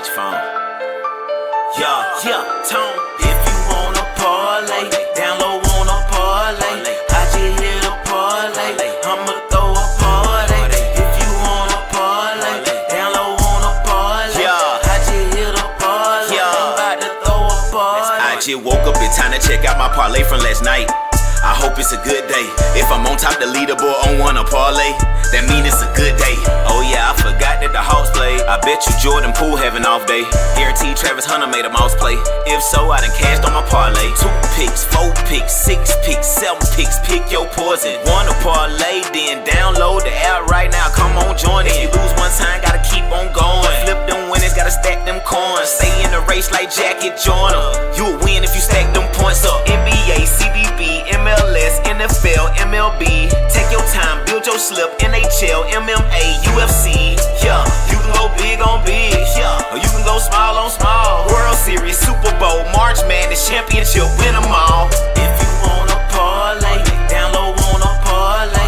out your phone. Yeah, Tone. If you wanna parlay, down low wanna parlay. I just hit a parlay, I'ma throw a party. If you wanna parlay, down low wanna parlay. I just hit a parlay, I'm about to throw a party. I just woke up, it's time to check out my parlay from last night. I hope it's a good day. If I'm on top the leaderboard on Wanna Parlay, that mean it's a good day. Oh yeah, I forgot that the Hawks played. I bet you Jordan Poole have an off day. Guaranteed Travis Hunter made a mouse play. If so, I done cashed on my parlay. 2 picks, 4 picks, 6 picks, 7 picks. Pick your poison. Wanna Parlay, then download the app right now. Come on, join it. If you lose one time, gotta keep on going. Flip them winners, gotta stack them coins. Stay in the race like Jackie Joyner. You'll win if you stack them points up. NBA, CBB, MLS, NFL, MLB. Take your time, build your slip. NHL, MMA, UFC. Yeah, you can go big on big. Yeah, or you can go small on small. World Series, Super Bowl, March Madness, Championship, win them all. If you wanna parlay, down low wanna parlay. I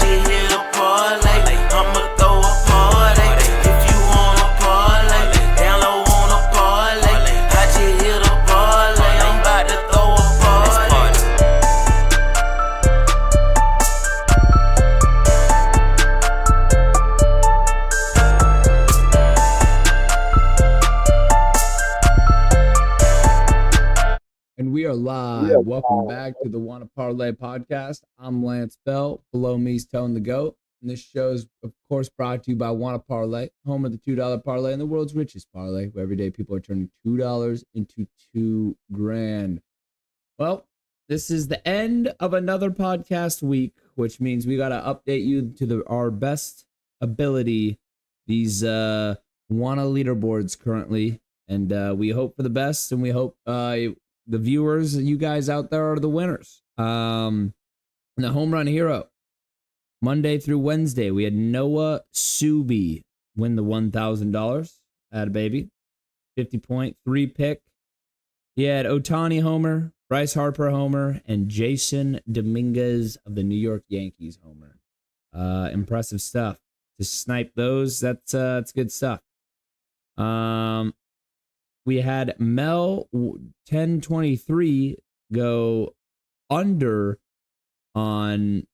just hit a parlay, I'ma throw a party. If you wanna parlay, down low wanna parlay. I just hit a parlay, I'm about to throw a party. And we are live. Welcome back to the Wanna Parlay Podcast. I'm Lantz Bell. Below me is ToneTheGoat. And this show is, of course, brought to you by Wanna Parlay, home of the $2 parlay and the world's richest parlay, where every day people are turning $2 into $2,000. Well, this is the end of another podcast week, which means we got to update you to our best ability. These Wanna leaderboards currently. And we hope for the best, and we hope the viewers, you guys out there, are the winners. And the home run hero, Monday through Wednesday, we had Noah Subi win the $1,000. Had a baby, 50-point, 3-pick. He had Ohtani homer, Bryce Harper homer, and Jason Dominguez of the New York Yankees homer. Impressive stuff. To snipe those, that's good stuff. We had Mel 1023 go under on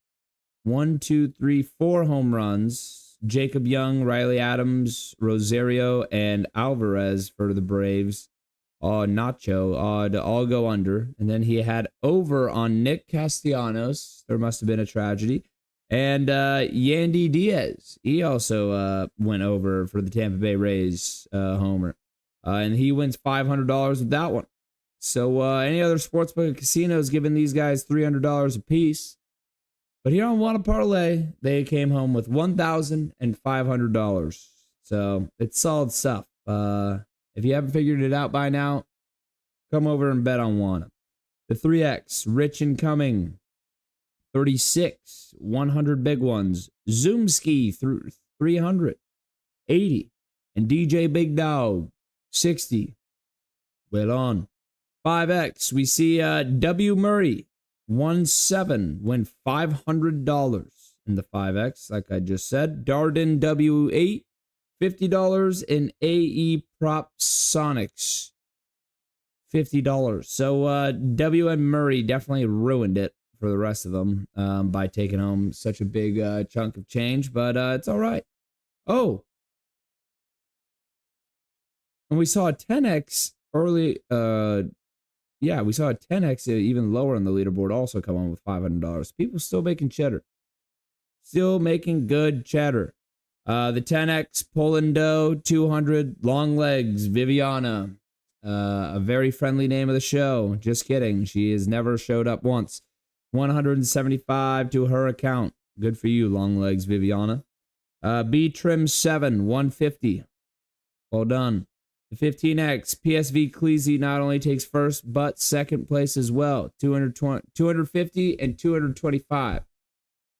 1, 2, 3, 4 home runs. Jacob Young, Riley Adams, Rosario, and Alvarez for the Braves. Nacho to all go under. And then he had over on Nick Castellanos. There must have been a tragedy. And Yandy Diaz. He also went over for the Tampa Bay Rays homer. And he wins $500 with that one. So any other sportsbook and casinos giving these guys $300 a piece. But here on Wanna Parlay, they came home with $1,500. So it's solid stuff. If you haven't figured it out by now, come over and bet on Wanna. The 3X, Rich and Cumming, 36, 100 big ones. Zoomski through 300, 80. And DJ Big Dog, 60. Well on. 5X, we see W. Murray, 1-7, win $500 in the 5X, like I just said. Darden W8, $50 in AE Prop Sonics, $50. So W and Murray definitely ruined it for the rest of them by taking home such a big chunk of change, but it's all right. Oh, and we saw a 10X early. We saw a 10X even lower on the leaderboard also come on with $500. People still making cheddar. Still making good cheddar. The 10X, Polando, 200, Long Legs, Viviana. A very friendly name of the show. Just kidding. She has never showed up once. 175 to her account. Good for you, Long Legs, Viviana. B Trim 7, 150. Well done. The 15X, PSV Cleasy not only takes first, but second place as well. 250 and 225.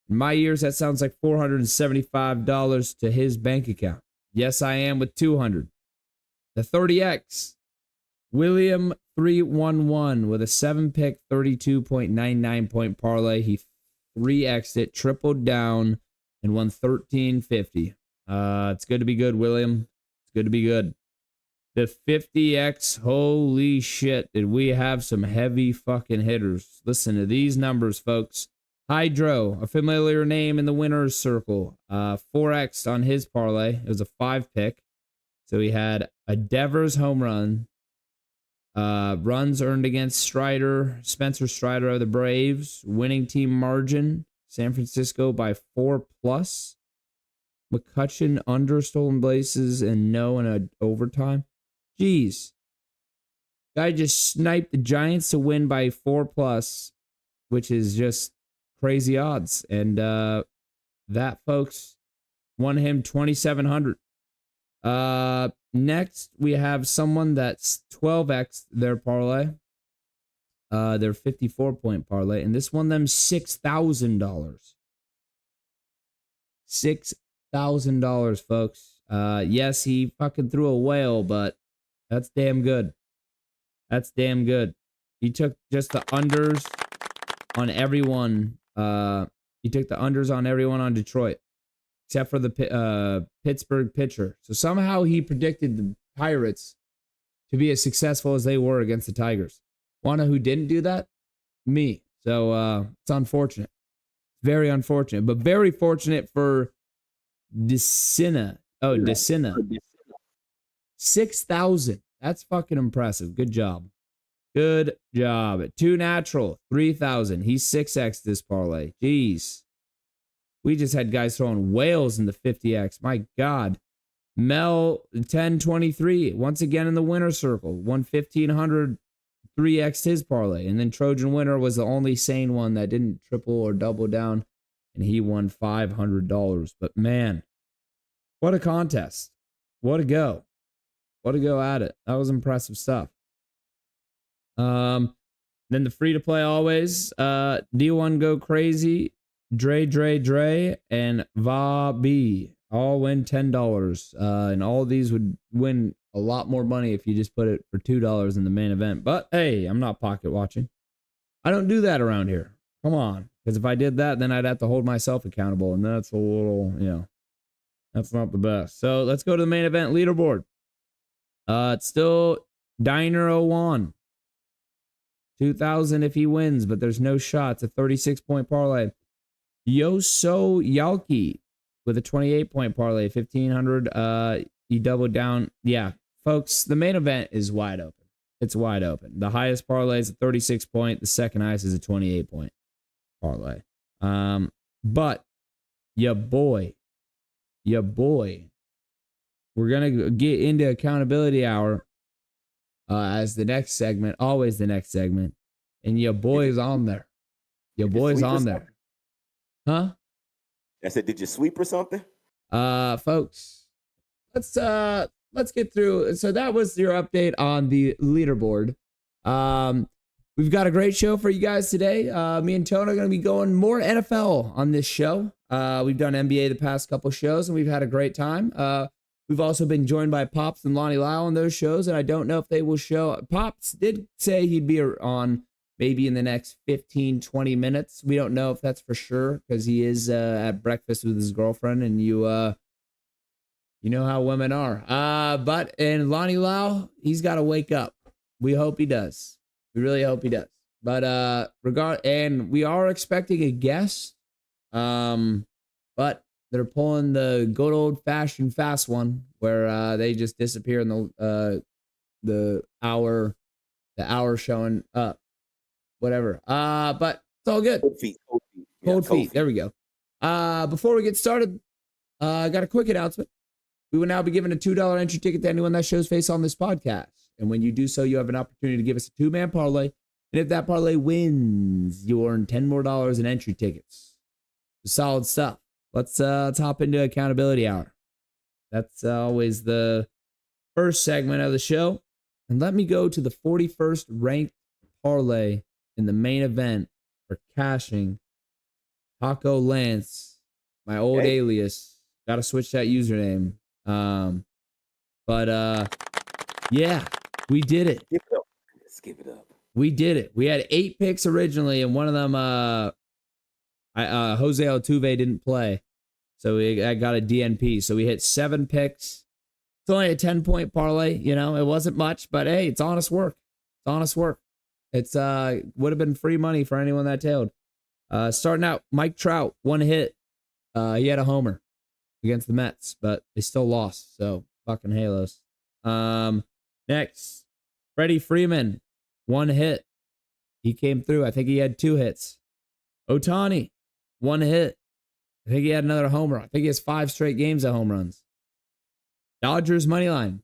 In my years, that sounds like $475 to his bank account. Yes, I am with 200. The 30X, William 311 with a 7-pick, 32.99 point parlay. He 3X'd it, tripled down, and won $13.50. It's good to be good, William. It's good to be good. The 50X, holy shit, did we have some heavy fucking hitters. Listen to these numbers, folks. Hydro, a familiar name in the winner's circle. 4X on his parlay. It was a 5-pick. So he had a Devers home run. Runs earned against Spencer Strider of the Braves. Winning team margin, San Francisco by 4+. McCutchen under stolen bases and no in an overtime. Jeez. Guy just sniped the Giants to win by 4+, which is just crazy odds. And that, folks, won him $2,700. Next, we have someone that's 12X their parlay. Their 54-point parlay. And this won them $6,000. $6,000, folks. Yes, he fucking threw a whale, but that's damn good. That's damn good. He took just the unders on everyone. He took the unders on everyone on Detroit, except for the Pittsburgh pitcher. So somehow he predicted the Pirates to be as successful as they were against the Tigers. Wanna who didn't do that? Me. So it's unfortunate. Very unfortunate, but very fortunate for Decina. Oh, Decina. 6,000. That's fucking impressive. Good job. Good job. 2 natural, 3,000. He's 6X this parlay. Jeez. We just had guys throwing whales in the 50X. My God. Mel 1023. Once again in the winner circle. Won 1,500. 3X his parlay. And then Trojan Winner was the only sane one that didn't triple or double down. And he won $500. But man, what a contest. What a go. What a go at it. That was impressive stuff. Then the free to play always. D1 Go Crazy, Dre, and Va B all win $10. And all of these would win a lot more money if you just put it for $2 in the main event. But hey, I'm not pocket watching. I don't do that around here. Come on. Because if I did that, then I'd have to hold myself accountable. And that's a little, that's not the best. So let's go to the main event leaderboard. It's still Diner 01. 2,000 if he wins, but there's no shots. A 36-point parlay. Yoso Yalki with a 28-point parlay. 1,500. He doubled down. Yeah, folks, the main event is wide open. It's wide open. The highest parlay is a 36-point. The second highest is a 28-point parlay. But your boy, we're going to get into accountability hour as the next segment, always the next segment. And your boy's on there. Your boy's on there. Huh? I said, did you sweep or something? Folks, let's get through. So that was your update on the leaderboard. We've got a great show for you guys today. Me and Tone are going to be going more NFL on this show. We've done NBA the past couple shows, and we've had a great time. We've also been joined by Pops and Lonnie Lyle on those shows, and I don't know if they will show. Pops did say he'd be on maybe in the next 15, 20 minutes. We don't know if that's for sure because he is at breakfast with his girlfriend, and you know how women are. And Lonnie Lyle, he's got to wake up. We hope he does. We really hope he does. But and we are expecting a guest. But they're pulling the good old fashioned fast one where they just disappear in the hour showing up. Whatever. But it's all good. Cold feet. There we go. Before we get started, I got a quick announcement. We will now be giving a $2 entry ticket to anyone that shows face on this podcast. And when you do so, you have an opportunity to give us a 2-man parlay. And if that parlay wins, you earn $10 more in entry tickets. Solid stuff. Let's hop into accountability hour. That's always the first segment of the show. And let me go to the 41st ranked parlay in the main event for cashing Taco Lance, my old alias. Got to switch that username. Yeah, we did it. Let's give it up. We did it. We had 8 picks originally, and one of them, Jose Altuve didn't play, so I got a DNP. So we hit 7 picks. It's only a 10-point parlay. You know, it wasn't much, but hey, it's honest work. It's honest work. It's would have been free money for anyone that tailed. Starting out, Mike Trout, 1 hit. He had a homer against the Mets, but they still lost. So fucking Halos. Next, Freddie Freeman, 1 hit. He came through. I think he had 2 hits. Ohtani, 1 hit. I think he had another homer. I think he has 5 straight games of home runs. Dodgers money line.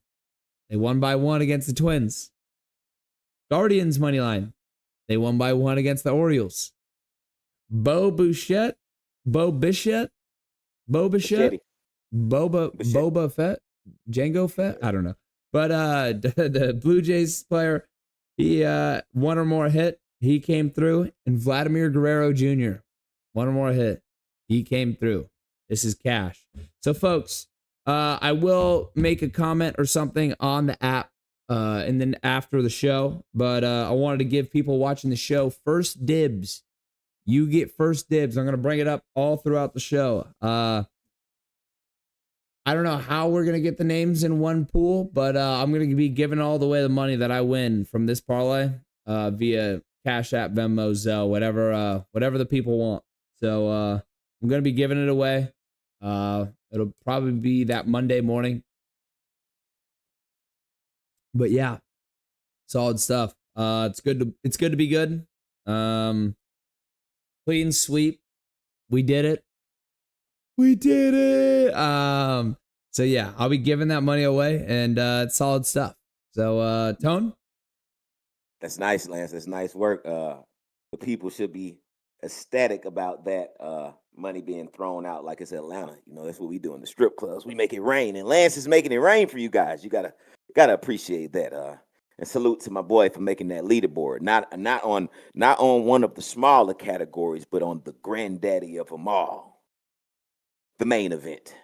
They won by 1 against the Twins. Guardians money line. They won by 1 against the Orioles. Boba Fett, Django Fett. I don't know, but the Blue Jays player, he 1 or more hit. He came through, and Vladimir Guerrero Jr. 1 or more hit. He came through. This is cash. So, folks, I will make a comment or something on the app, and then after the show. But I wanted to give people watching the show first dibs. You get first dibs. I'm going to bring it up all throughout the show. I don't know how we're going to get the names in one pool, but I'm going to be giving all the way the money that I win from this parlay via Cash App, Venmo, Zelle, whatever the people want. So I'm going to be giving it away. It'll probably be that Monday morning. But yeah, solid stuff. It's good to be good. Clean sweep. We did it. So yeah, I'll be giving that money away, and it's solid stuff. So Tone? That's nice, Lance. That's nice work. The people should be ecstatic about that money being thrown out like it's Atlanta. You know, that's what we do in the strip clubs. We make it rain, and Lance is making it rain for you guys. You gotta appreciate that. And salute to my boy for making that leaderboard. Not on one of the smaller categories, but on the granddaddy of them all, the main event.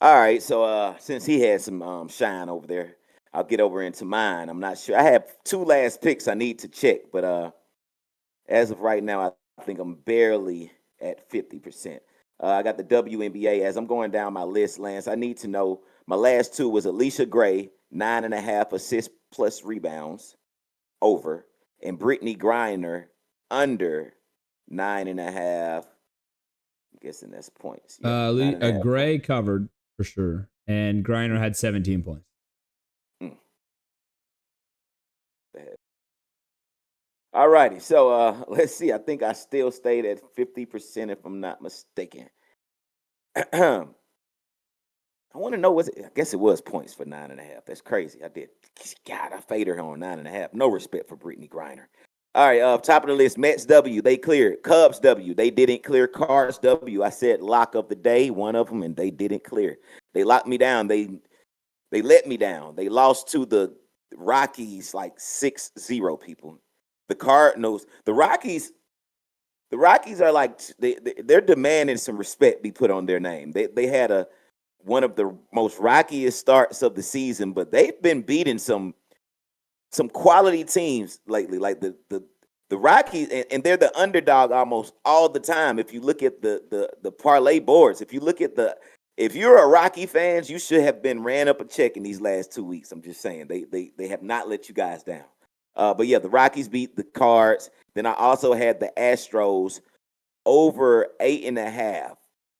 All right, so since he had some shine over there, I'll get over into mine. I'm not sure. I have 2 last picks I need to check, but as of right now, I think I'm barely at 50%. I got the WNBA. As I'm going down my list, Lance, I need to know my last 2 was Alicia Gray, 9.5 assists plus rebounds over, and Brittany Griner under 9.5. I'm guessing that's points. Yeah, Gray covered for sure, and Griner had 17 points. All righty, so let's see. I think I still stayed at 50% if I'm not mistaken. I want to know, I guess it was points for 9.5. That's crazy. I did. God, I faded her on 9.5. No respect for Brittany Griner. All right, top of the list, Mets W, they cleared. Cubs W, they didn't clear. Cards W, I said lock of the day, one of them, and they didn't clear. They locked me down. They let me down. They lost to the Rockies like 6-0, people. The Cardinals, the Rockies are like, they're demanding some respect be put on their name. They had one of the most rockiest starts of the season, but they've been beating some quality teams lately, like the Rockies, and they're the underdog almost all the time. If you look at the parlay boards, if you're a Rocky fan, you should have been ran up a check in these last 2 weeks. I'm just saying they have not let you guys down. But yeah, the Rockies beat the Cards. Then I also had the Astros over 8.5.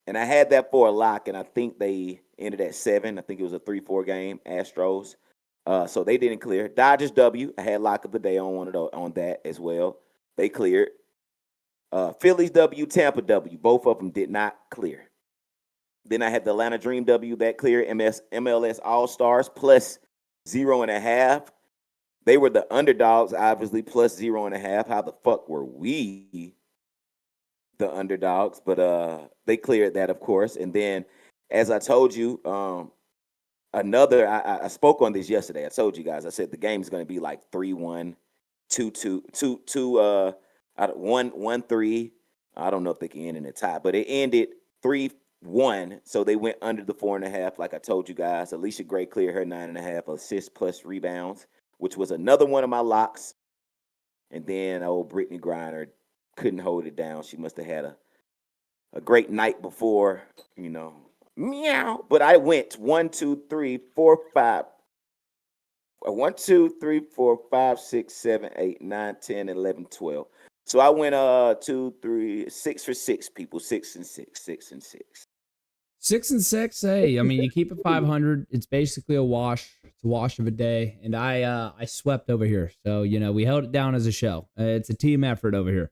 And I had that for a lock, and I think they ended at 7. I think it was a 3-4 game, Astros. So they didn't clear. Dodgers W, I had lock of the day on that as well. They cleared. Phillies W, Tampa W, both of them did not clear. Then I had the Atlanta Dream W that cleared. MLS All-Stars plus 0.5. They were the underdogs, obviously, plus 0.5. How the fuck were we the underdogs? But they cleared that, of course. And then, as I told you, I spoke on this yesterday. I told you guys, I said the game is going to be like 3-1, 2-2, 1-3. I don't know if they can end in a tie, but it ended 3-1. So they went under the 4.5, like I told you guys. Alicia Gray cleared her 9.5 assists plus rebounds, which was another one of my locks. And then old Brittany Griner couldn't hold it down. She must have had a great night before, meow. But I went 1, 2, 3, 4, 5. 1, 2, 3, 4, 5, 6, 7, 8, 9, 10, 11, 12. So I went 2, 3, 6 for 6 people. 6 and 6. 6 and 6. 6 and 6. Hey, I mean, you keep it 500. It's basically a wash. It's a wash of a day. And I swept over here. So, we held it down as a show. It's a team effort over here.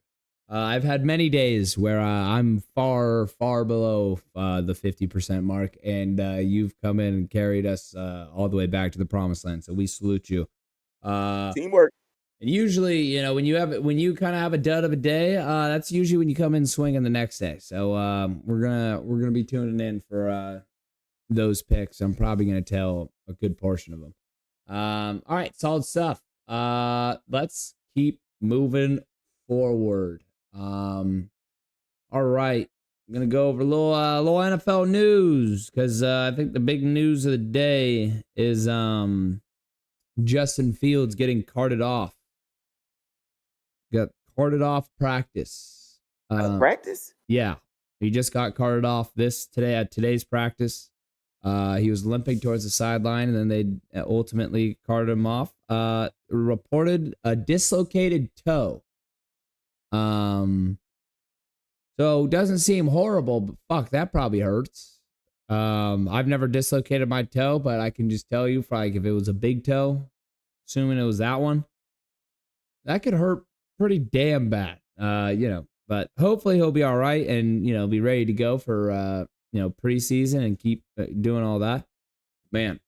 I've had many days where I'm far, far below the 50% mark, and you've come in and carried us all the way back to the promised land. So we salute you. Teamwork. And usually, when you kind of have a dud of a day, that's usually when you come in swinging the next day. So we're gonna be tuning in for those picks. I'm probably gonna tell a good portion of them. All right, solid stuff. Let's keep moving forward. All right, I'm gonna go over a little NFL news because I think the big news of the day is Justin Fields getting carted off. Got carted off practice. Practice? Yeah, he just got carted off at today's practice. He was limping towards the sideline, and then they ultimately carted him off. Reported a dislocated toe. So doesn't seem horrible, but fuck, that probably hurts. I've never dislocated my toe, but I can just tell you, if it was a big toe, assuming it was that one, that could hurt pretty damn bad. But hopefully he'll be all right and, be ready to go for, preseason and keep doing all that. Man,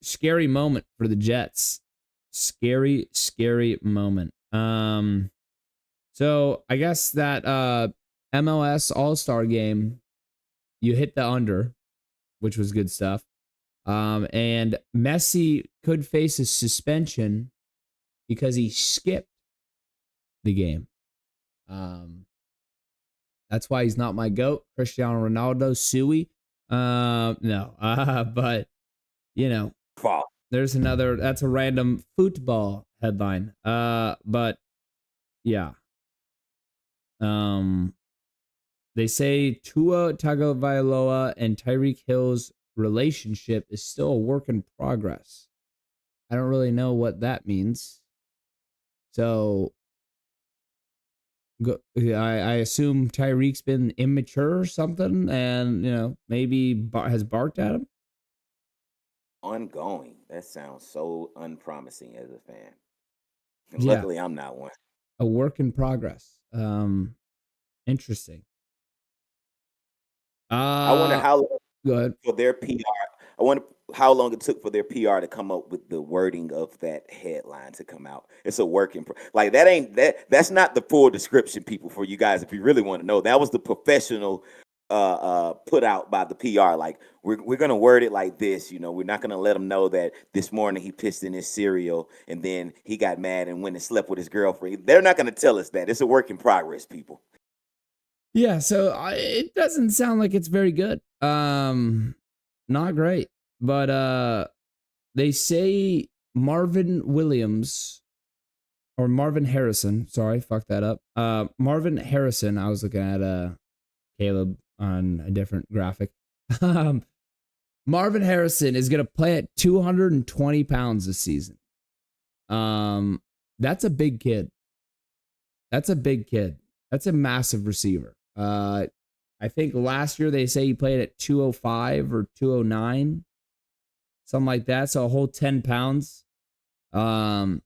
scary moment for the Jets. Scary, scary moment. So I guess that MLS All-Star game, you hit the under, which was good stuff. And Messi could face a suspension because he skipped the game. That's why he's not my GOAT. Cristiano Ronaldo, Suey. No. But, there's that's a random football headline. But, yeah. They say Tua Tagovailoa and Tyreek Hill's relationship is still a work in progress. I don't really know what that means. So I assume Tyreek's been immature or something, and maybe has barked at him. Ongoing. That sounds so unpromising as a fan. And Yeah. luckily, I'm not one. A work in progress. Interesting. I wonder how long Go ahead. for their PR. I wonder how long it took for their PR to come up with the wording of that headline to come out. It's a work in like that's not the full description, people, for you guys. If you really want to know, that was the professional put out by the PR. Like we're gonna word it like this. We're not gonna let them know that this morning he pissed in his cereal and then he got mad and went and slept with his girlfriend. They're not gonna tell us that. It's a work in progress, people. Yeah, so it doesn't sound like it's very good. Not great. But they say Marvin Harrison, sorry, fuck that up. Marvin Harrison, I was looking at Caleb on a different graphic. Marvin Harrison is going to play at 220 pounds this season. That's a big kid. That's a massive receiver. I think last year they say he played at 205 or 209, something like that. So a whole 10 pounds. That's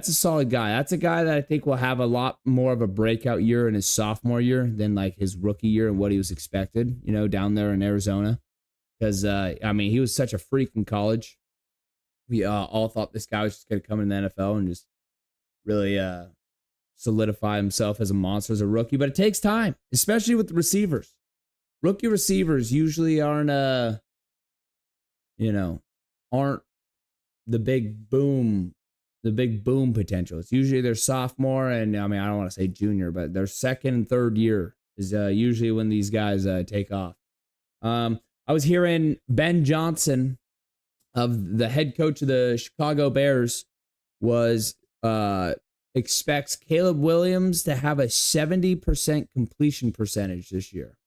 a solid guy. That's a guy that I think will have a lot more of a breakout year in his sophomore year than like his rookie year and what he was expected, down there in Arizona. Because, he was such a freak in college. We all thought this guy was just going to come in the NFL and just really solidify himself as a monster as a rookie. But it takes time, especially with the receivers. Rookie receivers usually aren't the big boom potential. It's usually their sophomore and I don't want to say junior, but their second and third year is usually when these guys take off. I was hearing Ben Johnson, of the head coach of the Chicago Bears, expects Caleb Williams to have a 70% completion percentage this year.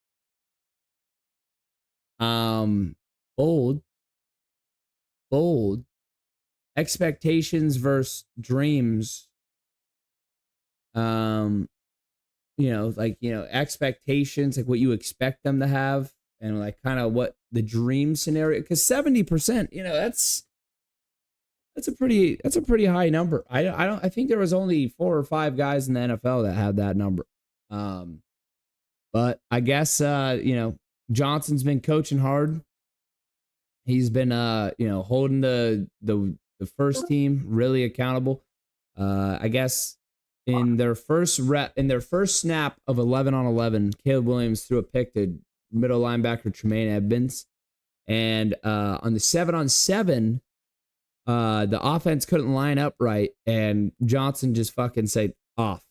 Bold. Expectations versus dreams. Expectations, like what you expect them to have, and like kind of what the dream scenario. Because 70%, that's a pretty high number. I think there was only 4 or 5 guys in the NFL that had that number. But I guess Johnson's been coaching hard. He's been holding the first team really accountable. I guess in their first snap of 11 on 11, Caleb Williams threw a pick to middle linebacker Tremaine Edmonds, and on the 7 on 7, the offense couldn't line up right, and Johnson just fucking said off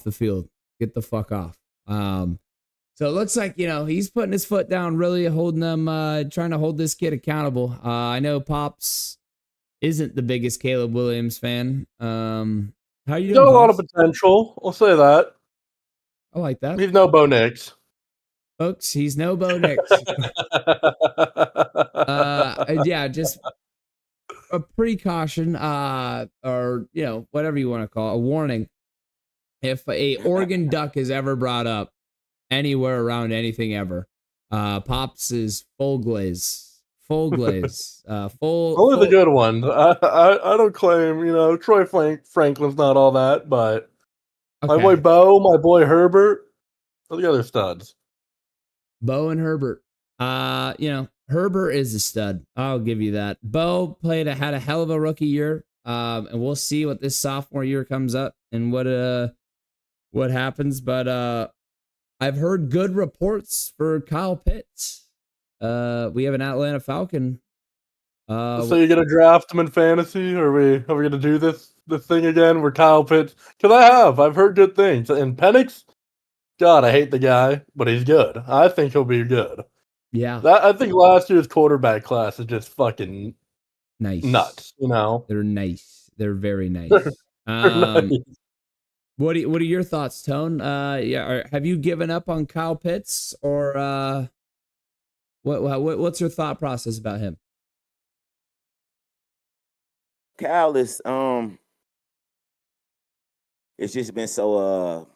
the field, get the fuck off. So it looks like, he's putting his foot down, really holding them, trying to hold this kid accountable. I know Pops isn't the biggest Caleb Williams fan. How you doing? Got a lot of potential. I'll say that. I like that. He's no Bo Nix. Folks, he's no Bo Nix. Yeah, just a precaution, or whatever you want to call it, a warning. If a Oregon Duck is ever brought up anywhere around anything ever, Pops is full glaze. Only the good ones. I don't claim, Troy Franklin's not all that, but okay. My boy Bo, my boy Herbert, all the other studs. Bo and Herbert. Herbert is a stud. I'll give you that. Bo had a hell of a rookie year. And we'll see what this sophomore year comes up and what happens. But I've heard good reports for Kyle Pitts. We have an Atlanta Falcon. So you're gonna draft him in fantasy, or are we gonna do this thing again where Kyle Pitts? Because I've heard good things. And Penix, God, I hate the guy, but he's good. I think he'll be good. Yeah, I think last year's quarterback class is just fucking nice, nuts. They're nice. They're very nice. Nice. What are your thoughts, Tone? Have you given up on Kyle Pitts, or what's your thought process about him? Kyle is it's just been so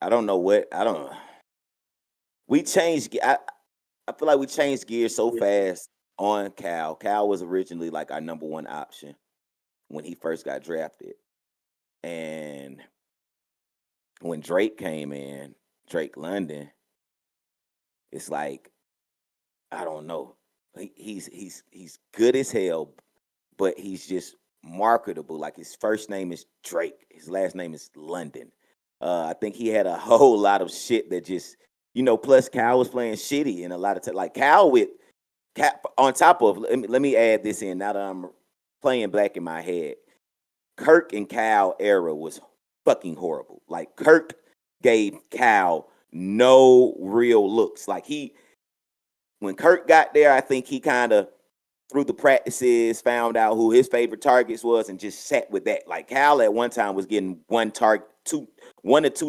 I don't know. We changed. I feel like we changed gears so fast on Cal. Cal was originally like our number one option when he first got drafted, and when Drake came in, Drake London, it's like, I don't know. He's good as hell, but he's just marketable. Like, his first name is Drake, his last name is London. I think he had a whole lot of shit that just, plus Cal was playing shitty and a lot of time. Like, Cal on top of, let me add this in now that I'm playing black in my head. Kirk and Cal era was fucking horrible. Like, Kirk gave Cal no real looks. Like, when Kirk got there, I think he kind of, through the practices, found out who his favorite targets was and just sat with that. Like, Cal at one time was getting 1 to 2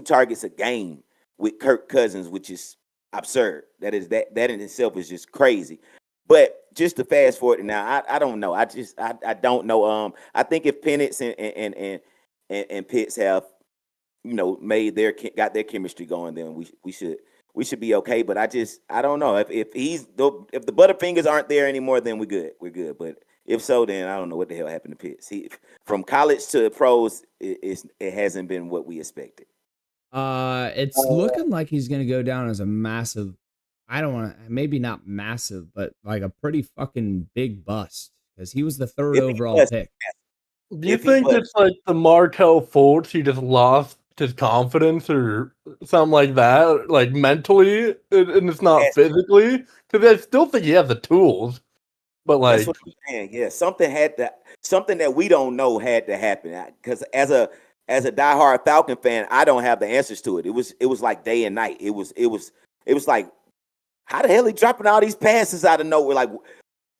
targets a game with Kirk Cousins, which is absurd. That in itself is just crazy. But just to fast forward now, I don't know. I don't know. I think if Penix and Pitts have, got their chemistry going, then we should be okay. But I don't know. If the Butterfingers aren't there anymore, then we're good. We're good. But if so, then I don't know what the hell happened to Pitts. From college to pros, it hasn't been what we expected. It's looking like he's going to go down as a massive, maybe not massive, but like a pretty fucking big bust, because he was the 3rd overall pick. Do you think it's like the Markel Fultz, he just lost his confidence or something like that, like mentally, and it's not physically? Because I still think he has the tools, but like, that's what I'm saying. Yeah, something that we don't know had to happen. Because as a diehard Falcon fan, I don't have the answers to it. It was like day and night. It was like, how the hell he dropping all these passes out of nowhere? Like,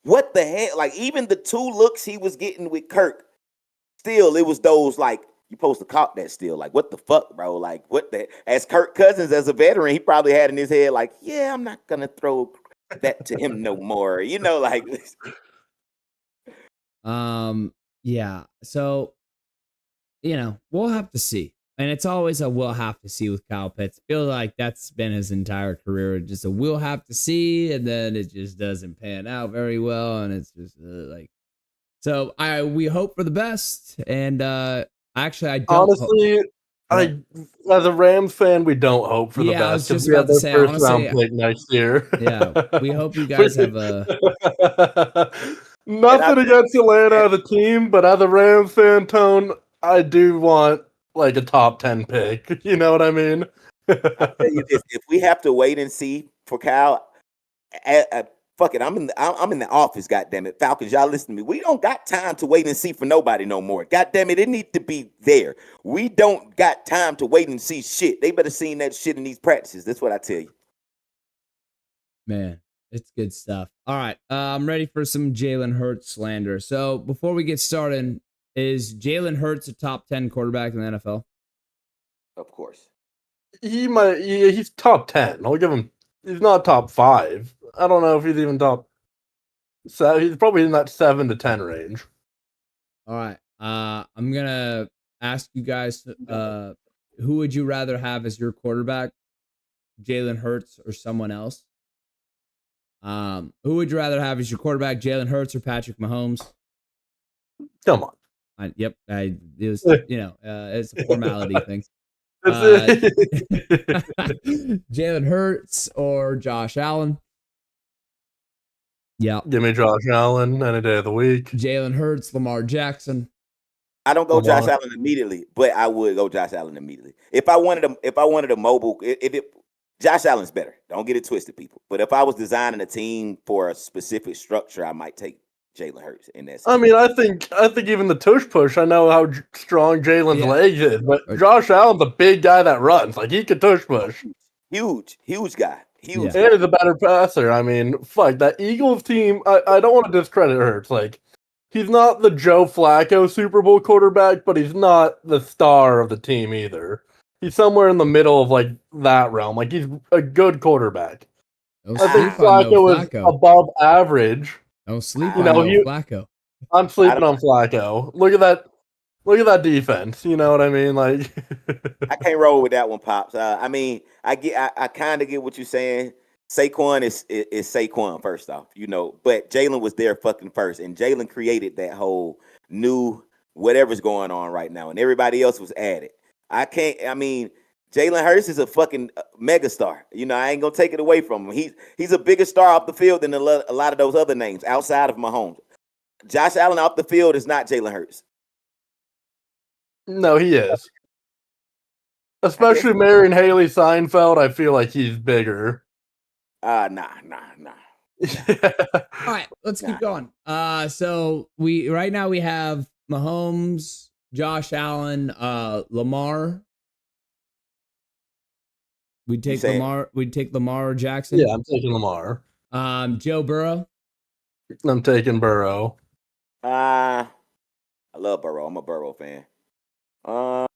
what the hell? Like, even the 2 looks he was getting with Kirk, still, it was those, like, you supposed to caught that still. Like, what the fuck, bro? Like, what the? As Kirk Cousins, as a veteran, he probably had in his head, like, yeah, I'm not going to throw that to him no more. Like yeah. So, we'll have to see. And it's always a we'll have to see with Kyle Pitts. I feel like that's been his entire career. Just a we'll have to see, and then it just doesn't pan out very well. And it's just so we hope for the best. And actually, I don't. Honestly, as a Rams fan, we don't hope for the best. I was just about to say, first round pick next year. Yeah, we hope you guys have a. Nothing against Atlanta as a team, but as a Rams fan, Tone, I do want like a top 10 pick. You know what I mean? I'll tell you this: if we have to wait and see for Kyle, fuck it. I'm in the office. Goddamn it, Falcons, y'all listen to me. We don't got time to wait and see for nobody no more. Goddamn it, it needs to be there. We don't got time to wait and see shit. They better seen that shit in these practices. That's what I tell you. Man, it's good stuff. All right, I'm ready for some Jalen Hurts slander. So before we get started, is Jalen Hurts a top 10 quarterback in the NFL? Of course. He's top 10. I'll give him. He's not top 5. I don't know if he's even top. So he's probably in that 7 to 10 range. All right. I'm gonna ask you guys, who would you rather have as your quarterback, Jalen Hurts or someone else? Who would you rather have as your quarterback, Jalen Hurts or Patrick Mahomes? Come on. Yep. It was, it's a formality thing. Jalen Hurts or Josh Allen? Yeah. Give me Josh Allen any day of the week. Jalen Hurts, Lamar Jackson. I don't go Josh Allen immediately, but I would go Josh Allen immediately. If I wanted a mobile, Josh Allen's better. Don't get it twisted, people. But if I was designing a team for a specific structure, I might take Jalen Hurts in that. I mean, I think even the tush push. I know how strong Jalen's legs is, but Josh Allen's a big guy that runs. Like he could tush push. Huge guy. Huge. And he's a better passer. I mean, fuck that Eagles team. I don't want to discredit Hurts. Like he's not the Joe Flacco Super Bowl quarterback, but he's not the star of the team either. He's somewhere in the middle of like that realm. Like he's a good quarterback. I think Flacco is above average. Don't sleep on Flacco. I'm sleeping on Flacco. Look at that defense. You know what I mean? Like I can't roll with that one, Pops. I mean, I kind of get what you're saying. Saquon is Saquon first off, but Jalen was there fucking first, and Jalen created that whole new whatever's going on right now, and everybody else was added. Jalen Hurts is a fucking megastar. I ain't gonna take it away from him. He's a bigger star off the field than a lot of those other names outside of Mahomes. Josh Allen off the field is not Jalen Hurts. No, he is. Especially marrying Haley Seinfeld, I feel like he's bigger. Nah. All right, let's keep going. So right now we have Mahomes, Josh Allen, Lamar. We'd take Lamar or Jackson. Yeah, I'm taking Lamar. Joe Burrow. I'm taking Burrow. I love Burrow. I'm a Burrow fan. I'll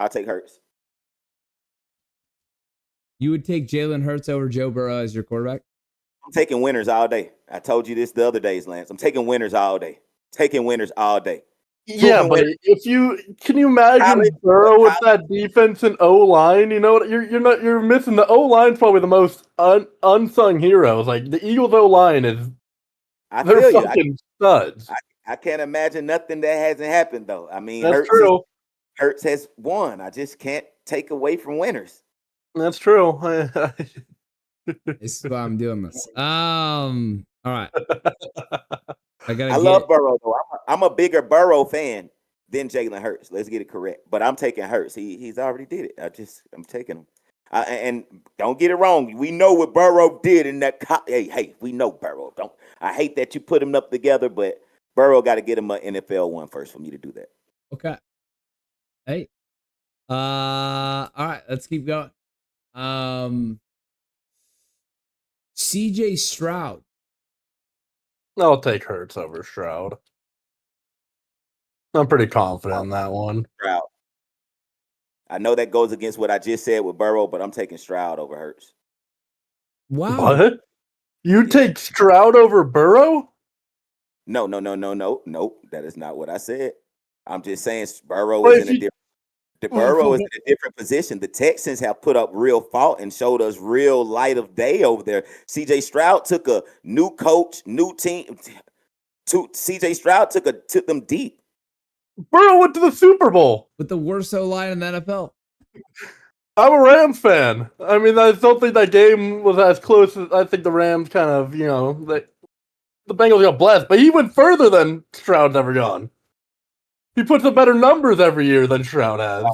take Hurts. You would take Jalen Hurts over Joe Burrow as your quarterback? I'm taking winners all day. I told you this the other days, Lance. I'm taking winners all day. Yeah, but can you imagine Burrow with that defense and O line? You know what? You're missing the O line's probably the most unsung heroes. Like the Eagles O line is, they're fucking studs. I can't imagine nothing that hasn't happened though. I mean, that's true. Hurts has won. I just can't take away from winners. That's true. This is why I'm doing this. All right. I love Burrow though. I'm a bigger Burrow fan than Jalen Hurts. Let's get it correct. But I'm taking Hurts. He's already did it. I'm taking him. And don't get it wrong. We know what Burrow did in that. Hey, we know Burrow. I hate that you put him up together, but Burrow got to get him an NFL one first for me to do that. Okay. Hey. All right. Let's keep going. CJ Stroud. I'll take Hurts over Stroud. I'm pretty confident in that one. Stroud. I know that goes against what I just said with Burrow, but I'm taking Stroud over Hurts. Wow. What? You take Stroud over Burrow? No. That is not what I said. I'm just saying Burrow is in a different. The Burrow is in a different position. The Texans have put up real fault and showed us real light of day over there. C.J. Stroud took a new coach, new team. C.J. Stroud took them deep. Burrow went to the Super Bowl with the worst O-line in the NFL. I'm a Rams fan. I mean, I don't think that game was as close as I think the Rams kind of, the Bengals got blessed, but he went further than Stroud's ever gone. He puts up better numbers every year than Stroud has.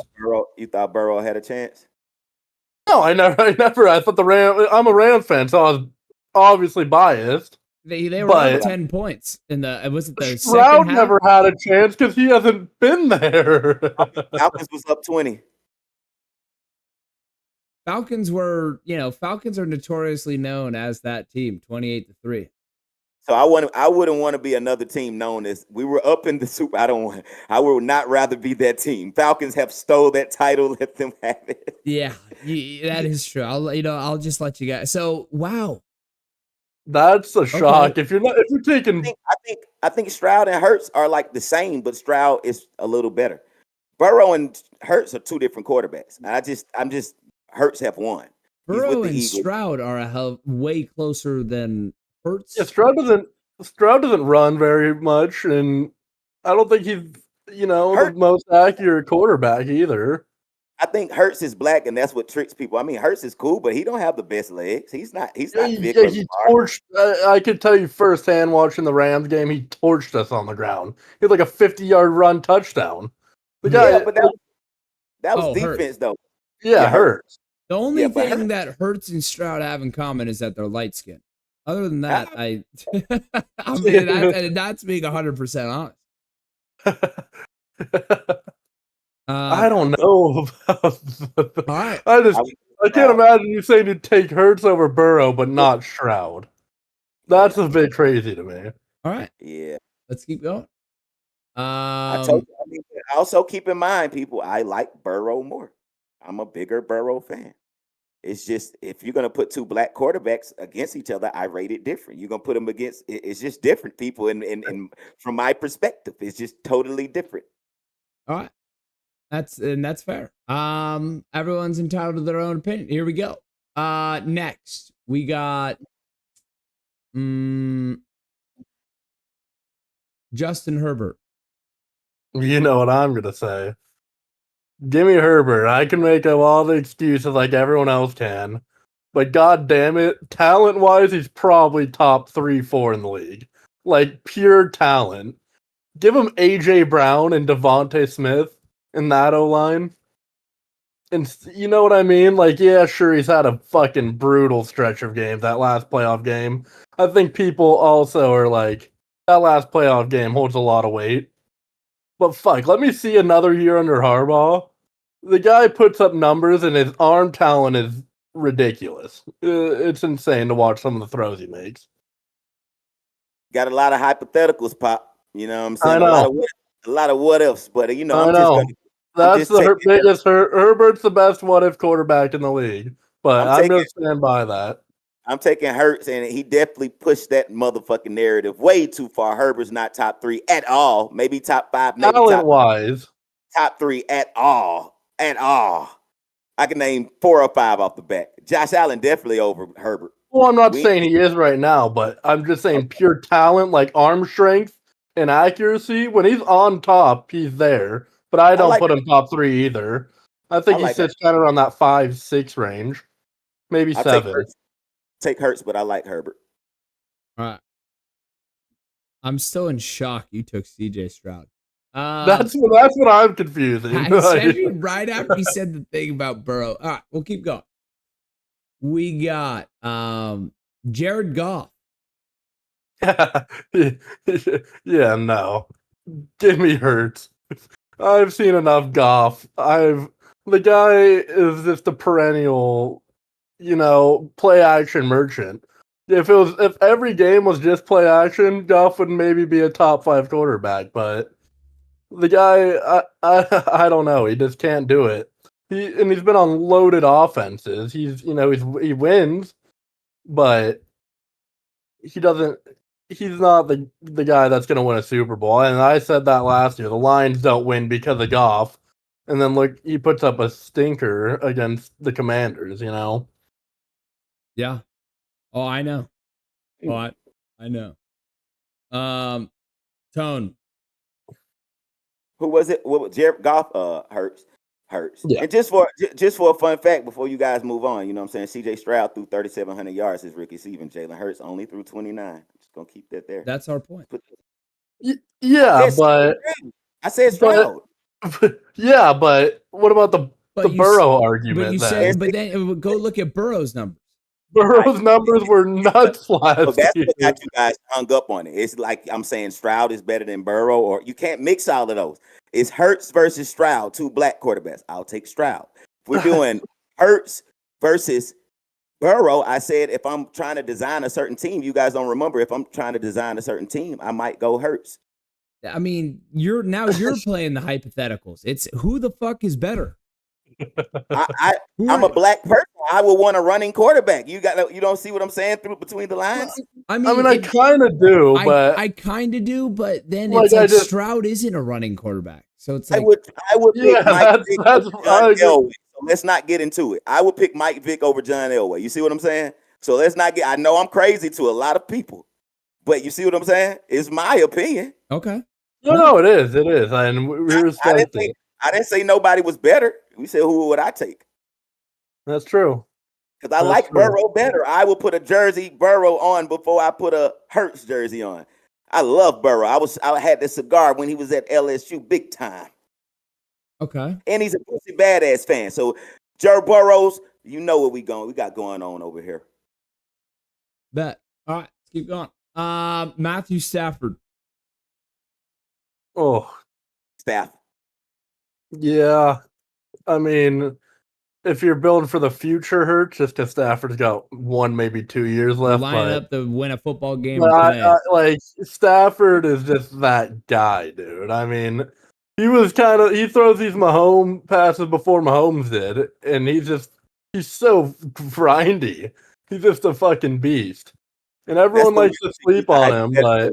You thought Burrow had a chance? No, I never. I thought the Rams. I'm a Rams fan, so I was obviously biased. They were up 10 points in the. Was it the Stroud second half? never had a chance because he hasn't been there. Falcons was up 20. Falcons are notoriously known as that team, 28-3. So I wouldn't want to be another team known as we were up in the Super. I would not rather be that team. Falcons have stole that title. Let them have it. Yeah, that is true. I'll just let you guys. So wow, that's a shock. If you're taking, I think Stroud and Hurts are like the same, but Stroud is a little better. Burrow and Hurts are two different quarterbacks. I'm just Hurts have won. Burrow and Stroud are way closer than Hurts. Yeah, Stroud doesn't run very much, and I don't think he's the most accurate quarterback either. I think Hurts is black, and that's what tricks people. I mean, Hurts is cool, but he don't have the best legs. He's not. He torched. I could tell you firsthand watching the Rams game, he torched us on the ground. He had like a 50-yard run touchdown. The guy, but that was defense Hurts. though. Yeah, Hurts. The only thing that Hurts and Stroud have in common is that they're light skinned. Other than that, I mean, that's being 100% honest. I don't know about right. I can't imagine you saying to take Hurts over Burrow, but not Stroud. That's a bit crazy to me. All right. Yeah. Let's keep going. Also keep in mind, people, I like Burrow more. I'm a bigger Burrow fan. It's just if you're gonna put two black quarterbacks against each other, I rate it different. You're gonna put them against. It's just different, people. And from my perspective, it's just totally different. All right, that's fair. Everyone's entitled to their own opinion. Here we go. Next we got Justin Herbert. You know what I'm gonna say. Give me Herbert. I can make up all the excuses like everyone else can. But god damn it, talent-wise, he's probably top 3-4 in the league. Like, pure talent. Give him A.J. Brown and Devontae Smith in that O-line. And you know what I mean? Like, yeah, sure, he's had a fucking brutal stretch of games, that last playoff game. I think people also are like, that last playoff game holds a lot of weight. But fuck, let me see another year under Harbaugh. The guy puts up numbers, and his arm talent is ridiculous. It's insane to watch some of the throws he makes. Got a lot of hypotheticals, Pop. You know what I'm saying? I know. A lot of what ifs, but I'm That's the biggest. Herbert's the best what if quarterback in the league, but I'm going to stand by that. I'm taking Hurts, and he definitely pushed that motherfucking narrative way too far. Herbert's not top 3 at all. Maybe top 5. Maybe talent-wise, top 3 at all. At all. I can name 4 or 5 off the bat. Josh Allen definitely over Herbert. Well, I'm not saying he is right now, but I'm just saying pure talent, like arm strength and accuracy. When he's on top, he's there. But I don't put him top 3 either. I think he sits kind of around that 5-6 range, maybe 7. Take Hurts, but I like Herbert. All right. I'm still in shock you took CJ Stroud. That's what I'm confusing. Especially right after he said the thing about Burrow. All right, we'll keep going. We got Jared Goff. Yeah, no. Give me Hurts. I've seen enough Goff. The guy is just a perennial, play action merchant. If every game was just play action, Goff would maybe be a top 5 quarterback, but the guy, I don't know. He just can't do it. He's been on loaded offenses. He wins, but he doesn't. He's not the guy that's going to win a Super Bowl. And I said that last year. The Lions don't win because of Goff. And then look, he puts up a stinker against the Commanders, Yeah. Oh, I know. Oh, I know. Tone. Who was it? What was Jared Goff? Hurts. Yeah. And just for a fun fact, before you guys move on, you know what I'm saying? CJ Stroud threw 3,700 yards his rookie season. Jalen Hurts only threw 29. Just gonna keep that there. That's our point. Yeah, but I said Stroud. Yeah, but what about the Burrow argument? But then go look at Burrow's numbers. Burrow's numbers were nuts last year. That's what got you guys hung up on it. It's like I'm saying Stroud is better than Burrow, or you can't mix all of those. It's Hurts versus Stroud, two black quarterbacks. I'll take Stroud. If we're doing Hurts versus Burrow, I said if I'm trying to design a certain team, you guys don't remember. If I'm trying to design a certain team, I might go Hurts. I mean, you're playing the hypotheticals. It's who the fuck is better? I'm a black person. I would want a running quarterback. You don't see what I'm saying between the lines? I kind of do, but I kind of do, but then it's like Stroud isn't a running quarterback, so it's like I would pick Mike Vick over John Elway. So let's not get into it. I would pick Mike Vick over John Elway. You see what I'm saying? So let's not get. I know I'm crazy to a lot of people, but you see what I'm saying? It's my opinion. Okay. No, it is, and we respect it. I didn't say nobody was better. We said who would I take? That's true. Because I like Burrow better. I will put a jersey Burrow on before I put a Hurts jersey on. I love Burrow. I had the cigar when he was at LSU big time. Okay. And he's a pussy badass fan. So Joe Burrows, you know what we got going on over here. Bet. All right, let's keep going. Matthew Stafford. Oh. Stafford. Yeah. I mean, if you're building for the future, Hurts, just because Stafford's got 1, maybe 2 years left. Line up to win a football game. Stafford is just that guy, dude. I mean, he throws these Mahomes passes before Mahomes did, and he's so grindy. He's just a fucking beast. And everyone likes to sleep on him, but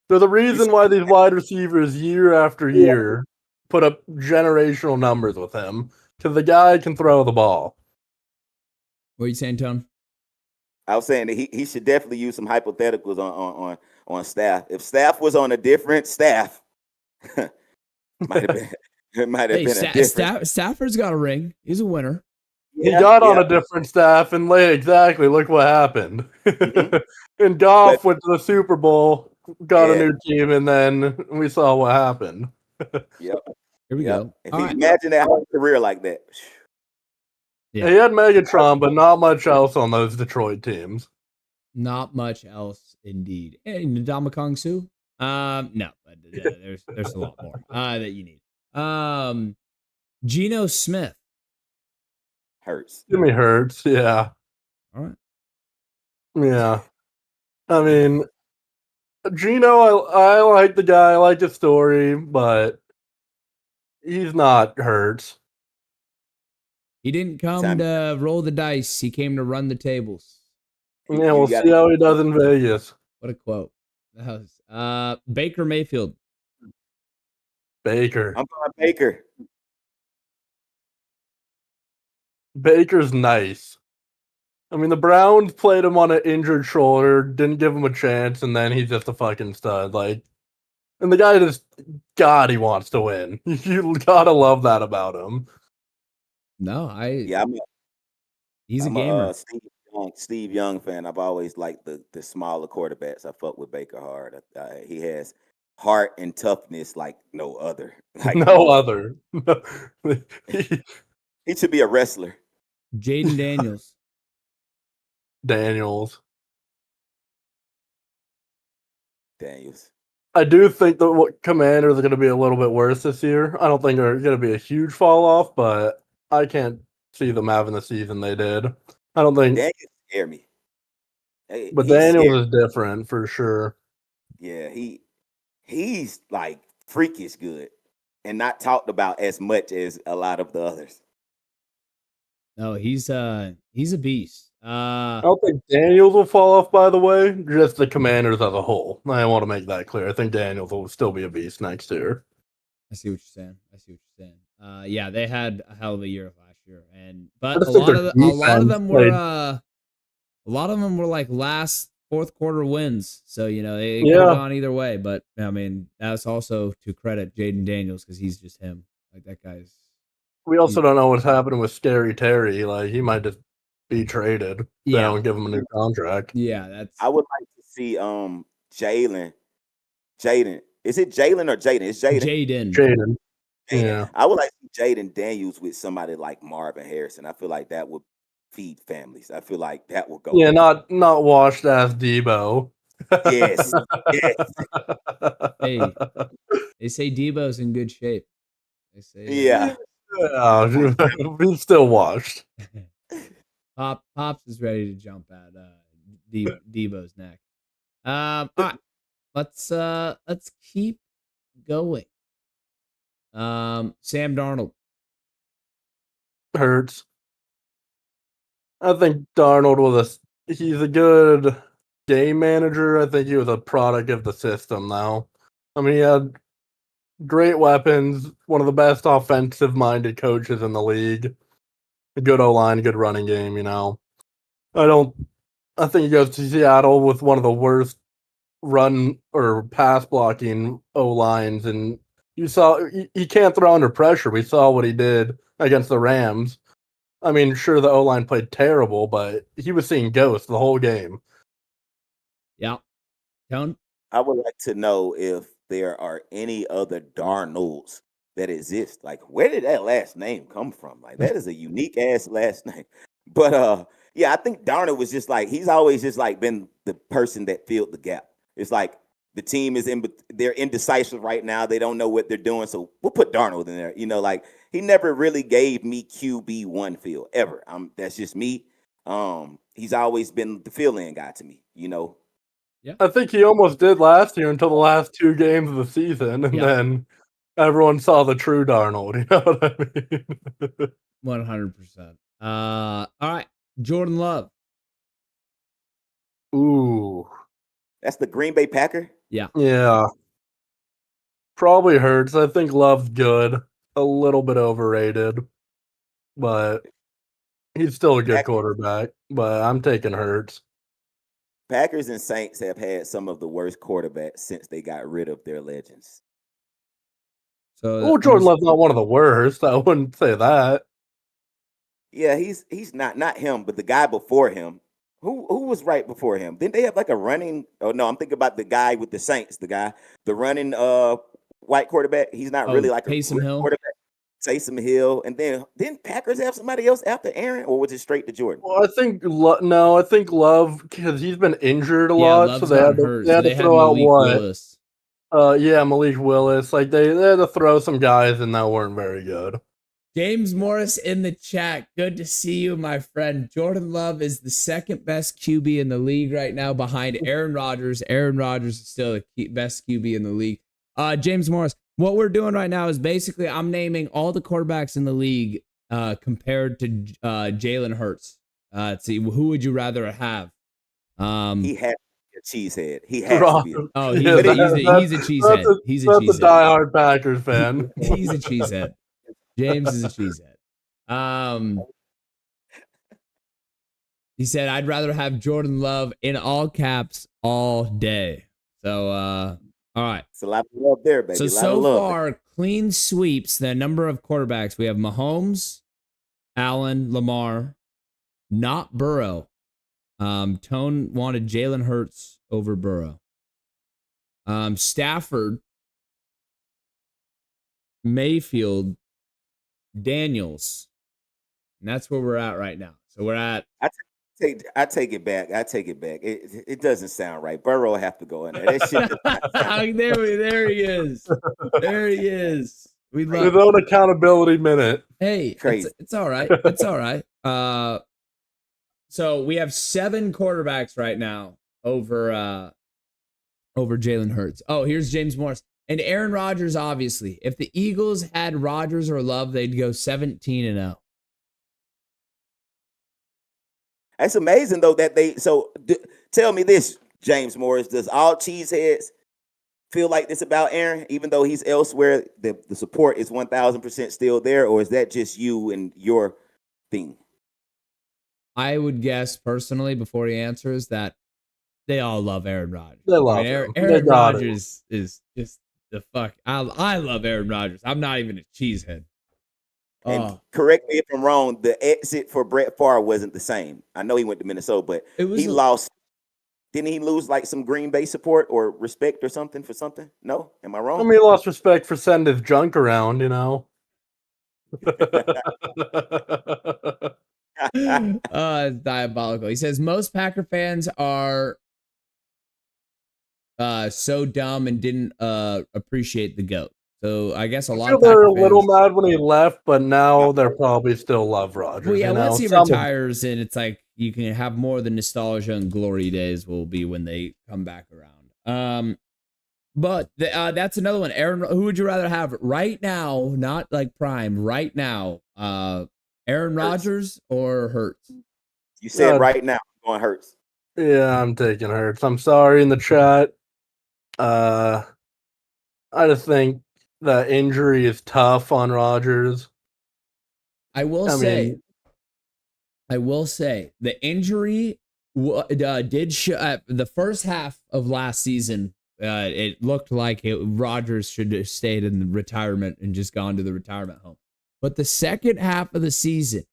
there's a reason why these wide receivers year after year put up generational numbers with him, because the guy can throw the ball. What are you saying, Tone? I was saying that he should definitely use some hypotheticals on staff. If staff was on a different staff, it might have been a different. Stafford's got a ring. He's a winner. He got on a different staff, and look what happened. Mm-hmm. And Goff went to the Super Bowl, got a new team, and then we saw what happened. Yep. Here we go. Imagine that whole career like that. Yeah. He had Megatron, but not much else on those Detroit teams. Not much else, indeed. Hey, Ndamukong Suh? No, but there's a lot more that you need. Geno Smith. Hurts. Give me Hurts, yeah. All right. Yeah. I mean, Geno, I like the guy, I like the story, but he's not Hurts. He didn't come to roll the dice. He came to run the tables. Yeah, we'll see how he does in Vegas. What a quote. That was Baker Mayfield. Baker. I'm going Baker. Baker's nice. I mean, the Browns played him on an injured shoulder, didn't give him a chance, and then he's just a fucking stud. And the guy he wants to win. You gotta love that about him. No, he's I'm a gamer. Steve Young fan. I've always liked the smaller quarterbacks. I fuck with Baker hard. He has heart and toughness like no other. No other. He should be a wrestler. Jaden Daniels. Daniels. I do think the Commanders are going to be a little bit worse this year. I don't think they're going to be a huge fall off, but I can't see them having the season they did. I don't think. Daniels scare me. But Daniels is different for sure. Yeah, he's like freakish good and not talked about as much as a lot of the others. No, he's a beast. I don't think Daniels will fall off, by the way. Just the Commanders as a whole. I want to make that clear. I think Daniels will still be a beast next year. I see what you're saying. Yeah, they had a hell of a year last year, but a lot of them were like last fourth quarter wins. So it could have gone either way. But I mean, that's also to credit Jaden Daniels because he's just him. Like that guy's. We also don't know what's happening with Scary Terry. Like he might just be traded. They don't give him a new contract. Yeah, I would like to see Jaden. Is it Jalen or Jaden? It's Jaden. Jaden. Yeah. I would like to see Jaden Daniels with somebody like Marvin Harrison. I feel like that would feed families. I feel like that will go. Yeah, not washed ass Debo. Yes. Hey, they say Debo's in good shape. They say yeah. He's still washed. Pops is ready to jump at Debo's neck. All right, let's keep going. Sam Darnold hurts. I think Darnold he's a good game manager. I think he was a product of the system now. I mean, he had great weapons, one of the best offensive-minded coaches in the league. A good O-line, good running game, I think he goes to Seattle with one of the worst run or pass blocking O-lines, and you saw he can't throw under pressure. We saw what he did against the Rams. I mean, sure, the O-line played terrible, but he was seeing ghosts the whole game. Yeah. Tone? I would like to know if there are any other Darnolds that exist. Like, where did that last name come from? Like, that is a unique ass last name. But yeah, I think Darnold was just like, he's always just like been the person that filled the gap. It's like the team they're indecisive right now. They don't know what they're doing. So we'll put Darnold in there. Like he never really gave me QB1 feel ever. That's just me. He's always been the fill-in guy to me, Yeah. I think he almost did last year until the last 2 games of the season. And then everyone saw the true Darnold. You know what I mean? 100%. All right. Jordan Love. Ooh. That's the Green Bay Packer? Yeah. Probably hurts. I think Love's good. A little bit overrated. But he's still a good quarterback. But I'm taking Hurts. Packers and Saints have had some of the worst quarterbacks since they got rid of their legends. So Jordan Love's not one of the worst. I wouldn't say that. Yeah, he's not him, but the guy before him. Who was right before him? Didn't they have like a running? Oh no, I'm thinking about the guy with the Saints, the running white quarterback. He's not really like Taysom Hill. Quarterback. Taysom Hill, and then didn't Packers have somebody else after Aaron, or was it straight to Jordan? Well, I think Love, because he's been injured a lot, Love's so they had to throw out Willis. Malik Willis. Like they had to throw some guys, and that weren't very good. James Morris in the chat. Good to see you, my friend. Jordan Love is the second best QB in the league right now behind Aaron Rodgers. Aaron Rodgers is still the best QB in the league. James Morris, what we're doing right now is basically I'm naming all the quarterbacks in the league compared to Jalen Hurts. Let's see, who would you rather have? He had a cheesehead. He has to be. Oh, he's a cheesehead. He's a cheesehead. That's a diehard Packers fan. He's a cheesehead. James is a cheesehead. He said, I'd rather have Jordan Love in all caps all day. So, all right. It's a lot of love there, baby. So far, clean sweeps the number of quarterbacks. We have Mahomes, Allen, Lamar, not Burrow. Tone wanted Jalen Hurts over Burrow. Stafford, Mayfield, Daniels, and that's where we're at right now. So we're at. I take it back. It doesn't sound right. Burrow have to go in there. That shit there he is. There he is. We love his own accountability minute. Hey, it's all right. It's all right. So we have 7 quarterbacks right now over Jalen Hurts. Oh, here's James Morris. And Aaron Rodgers, obviously. If the Eagles had Rodgers or Love, they'd go 17-0. That's amazing though that they. So tell me this, James Morris. Does all cheeseheads feel like this about Aaron, even though he's elsewhere? The support is 1,000% still there, or is that just you and your thing? I would guess personally, before he answers, that they all love Aaron Rodgers. They love him. Aaron Rodgers is just the fuck. I love Aaron Rodgers. I'm not even a cheesehead. And correct me if I'm wrong, the exit for Brett Favre wasn't the same. I know he went to Minnesota, but he lost. Didn't he lose like some Green Bay support or respect or something for something? No? Am I wrong? I mean, he lost respect for sending his junk around, you know. It's diabolical. He says most Packer fans are so dumb and didn't appreciate the GOAT. So I guess a lot of Packer they're a fans, little mad when he left, but now they're probably still love Rodgers. Well, yeah, you know? once he retires, and it's like you can have more than nostalgia and glory days will be when they come back around. But that's another one. Aaron, who would you rather have right now? Not like prime, right now. Aaron Rodgers or Hurts? You said right now. I'm going Hurts. Yeah, I'm taking Hurts. I'm sorry in the chat. I just think the injury is tough on Rodgers. I will say the injury did show the first half of last season. It looked like Rodgers should have stayed in the retirement and just gone to the retirement home. But the second half of the season,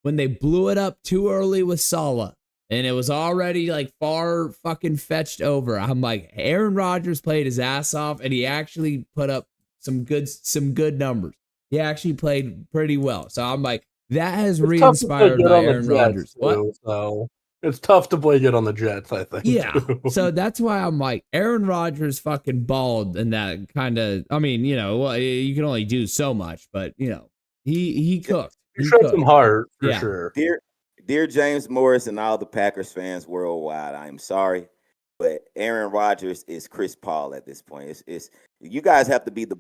when they blew it up too early with Saleh, and it was already like far fucking fetched over, I'm like, Aaron Rodgers played his ass off, and he actually put up some good numbers. He actually played pretty well. So I'm like, that has re-inspired by Aaron Rodgers. What? So it's tough to play good on the Jets, I think. Yeah. So that's why I'm like, Aaron Rodgers fucking balled in that kind of, I mean, you know, well, you can only do so much, but, you know, he cooked. He showed some heart, for sure. Dear James Morris and all the Packers fans worldwide, I am sorry, but Aaron Rodgers is Chris Paul at this point. It's you guys have to be the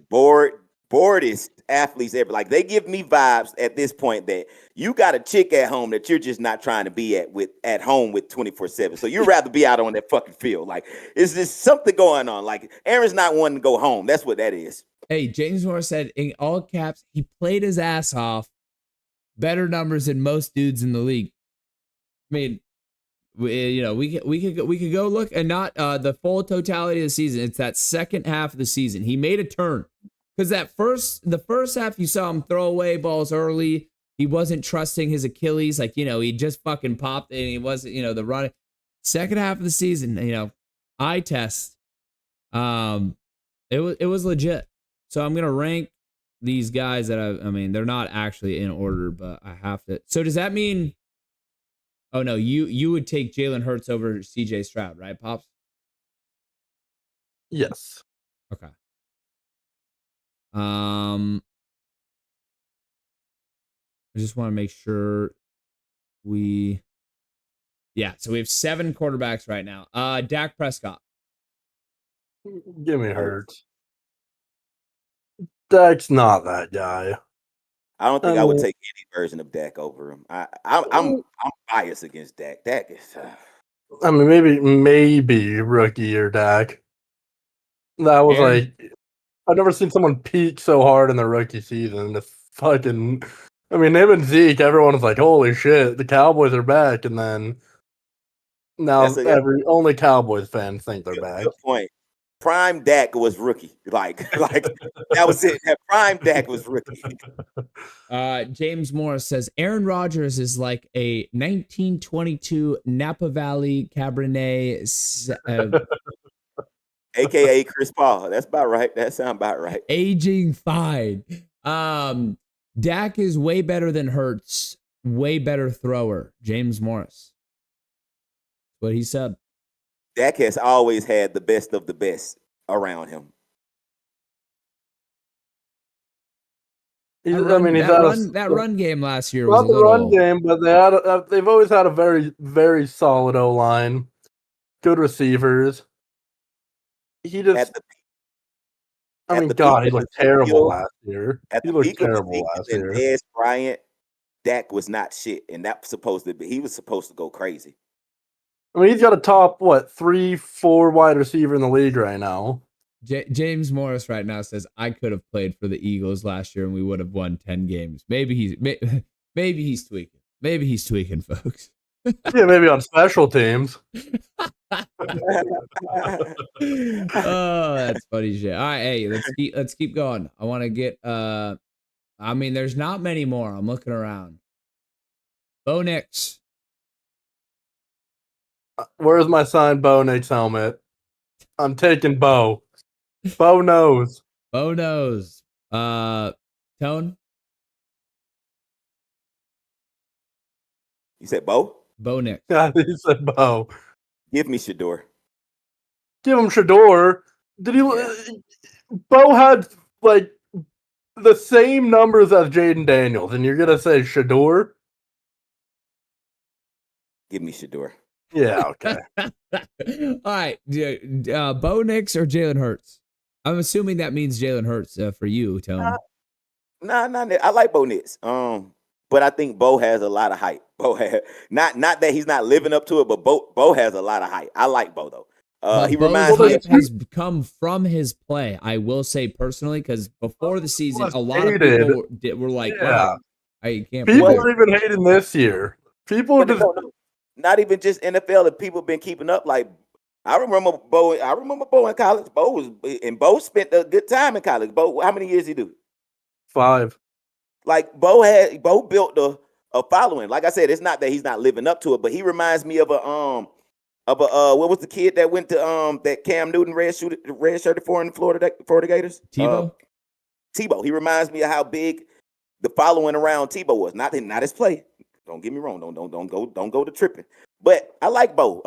boredest athletes ever. Like, they give me vibes at this point that you got a chick at home that you're just not trying to be at home with 24/7. So you'd rather be out on that fucking field. Like, is there something going on? Like, Aaron's not wanting to go home. That's what that is. Hey, James Morris said in all caps, he played his ass off. Better numbers than most dudes in the league. I mean, we could go look, and not the full totality of the season. It's that second half of the season. He made a turn, because the first half you saw him throw away balls early. He wasn't trusting his Achilles, like, you know, he just fucking popped and he wasn't, you know, the run. Second half of the season, you know, eye test. It was legit. So I'm gonna rank these guys that I mean, they're not actually in order, but I have to. So does that mean? Oh no, you would take Jalen Hurts over CJ Stroud, right, Pops? Yes. Okay. I just want to make sure yeah, so we have 7 quarterbacks right now. Dak Prescott. Give me Hurts. Dak's not that guy. I don't think I would take any version of Dak over him. I'm biased against Dak. Dak is. I mean, maybe rookie or Dak. That was like, I've never seen someone peak so hard in the rookie season. The fucking, I mean, him and Zeke, everyone was like, "Holy shit, the Cowboys are back!" And then now only Cowboys fans think they're back. Good point. Prime Dak was rookie. Like that was it. That prime Dak was rookie. James Morris says Aaron Rodgers is like a 1922 Napa Valley Cabernet, AKA Chris Paul. That's about right. That sounds about right. Aging fine. Dak is way better than Hurts. Way better thrower. James Morris. What he said. Dak has always had the best of the best around him. That run game last year was not the run game, but they've always had a very, very solid O-line, good receivers. He just, he looked terrible last year. He looked terrible last year. Dez Bryant, Dak was not shit, and that was supposed to be. He was supposed to go crazy. I mean, he's got a top 3-4 wide receiver in the league right now. James Morris right now says I could have played for the Eagles last year and we would have won 10 games. Maybe he's tweaking. Maybe he's tweaking, folks. Yeah, maybe on special teams. Oh, that's funny shit. All right, hey, let's keep going. I want to get I mean, there's not many more. I'm looking around. Bo Nix. Where's my signed Bo Nix helmet? I'm taking Bo. Bo knows. Bo knows. Tone? You said Bo? Bo Nix. Yeah, he said Bo. Give me Shador. Give him Shador. Did he? Bo had like the same numbers as Jaden Daniels, and you're gonna say Shador? Give me Shador. Yeah, okay. All right. Bo Nix or Jalen Hurts? I'm assuming that means Jalen Hurts for you, Tone. Nah. I like Bo Nix. But I think Bo has a lot of hype. Bo has not that he's not living up to it, but Bo has a lot of hype. I like Bo though. He reminds me has come from his play. I will say personally, because before the season, a lot of people were like, "Wow, I can't." People are even hating this year. People just not even just NFL. If people been keeping up, like I remember Bo in college. Bo spent a good time in college. Bo, how many years he do? 5. Like Bo built a following. Like I said, it's not that he's not living up to it, but he reminds me of a what was the kid that went to that Cam Newton red shirted for in the Florida Gators? Tebow. Tebow. He reminds me of how big the following around Tebow was. Not his play. Don't get me wrong. Don't go to tripping. But I like Bo.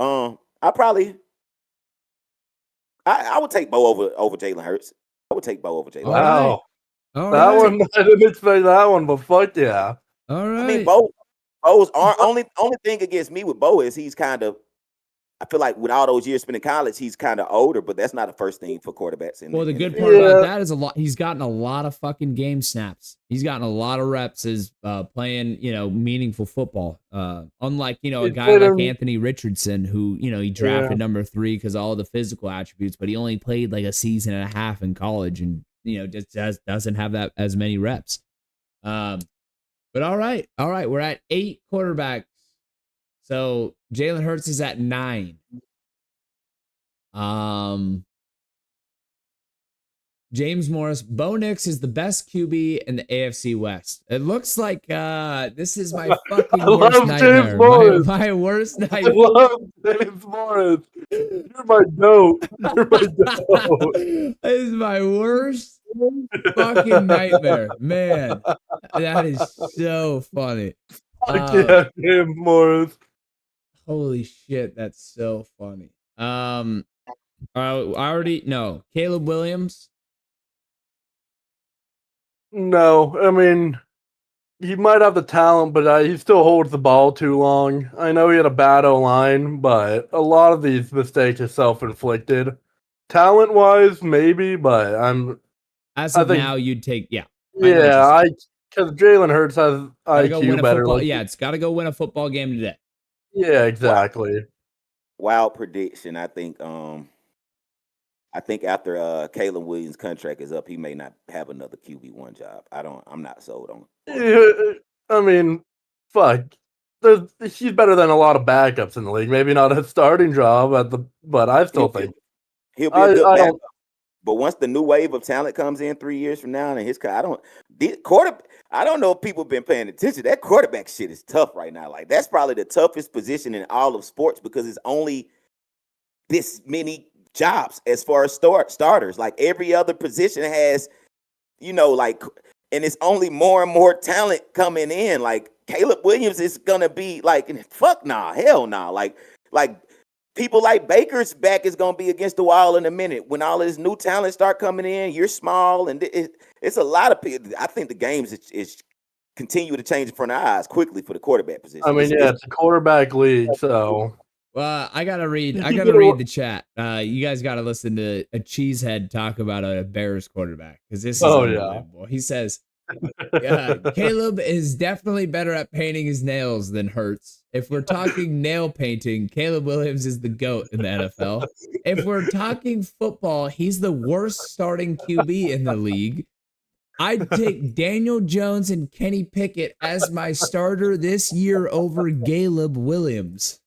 I would take Bo over Jalen Hurts. I would take Bo over Jalen. Wow. All that right. one, I didn't expect that one, but fuck yeah. All right. I mean, Bo's only thing against me with Bo is he's kind of. I feel like with all those years spent in college, he's kind of older, but that's not a first thing for quarterbacks. The good part about that is he's gotten a lot of fucking game snaps. He's gotten a lot of reps as playing, meaningful football. Unlike, a guy like Anthony Richardson, who, he drafted number 3 because all the physical attributes, but he only played like a season and a half in college and, just doesn't have that as many reps. But all right. We're at 8 quarterbacks. So Jalen Hurts is at 9. James Morris, Bo Nix is the best QB in the AFC West. It looks like this is my fucking worst nightmare. My worst nightmare. I love James Morris. You're my goat. This is my worst fucking nightmare. Man, that is so funny. Yeah, James Morris. Holy shit, that's so funny. I already know. Caleb Williams. No, I mean, he might have the talent, but he still holds the ball too long. I know he had a bad O-line, but a lot of these mistakes are self-inflicted. Talent-wise, maybe, but now, you'd take, yeah. Yeah, because Jalen Hurts has IQ better. It's got to go win a football game today. Yeah, exactly. Wild prediction. I think after Caleb Williams' contract is up, he may not have another QB1 job. I'm not sold on it. I mean, fuck. He's better than a lot of backups in the league. Maybe not a starting job but I still think he'll be a good backup. But once the new wave of talent comes in 3 years from now, and I don't know if people have been paying attention. That quarterback shit is tough right now. Like that's probably the toughest position in all of sports because it's only this many jobs as far as starters. Like every other position has, and it's only more and more talent coming in. Like Caleb Williams is gonna be like, fuck nah, hell nah. Like people like Baker's back is gonna be against the wall in a minute. When all this new talent start coming in, you're small, and it's a lot of people. I think the games is continue to change in front of our eyes quickly for the quarterback position. I mean, it's a quarterback league, so. Well, I gotta read the chat. You guys gotta listen to a cheesehead talk about a Bears quarterback because this is unbelievable. He says Caleb is definitely better at painting his nails than Hurts. If we're talking nail painting, Caleb Williams is the GOAT in the NFL. If we're talking football, he's the worst starting QB in the league. I'd take Daniel Jones and Kenny Pickett as my starter this year over Caleb Williams.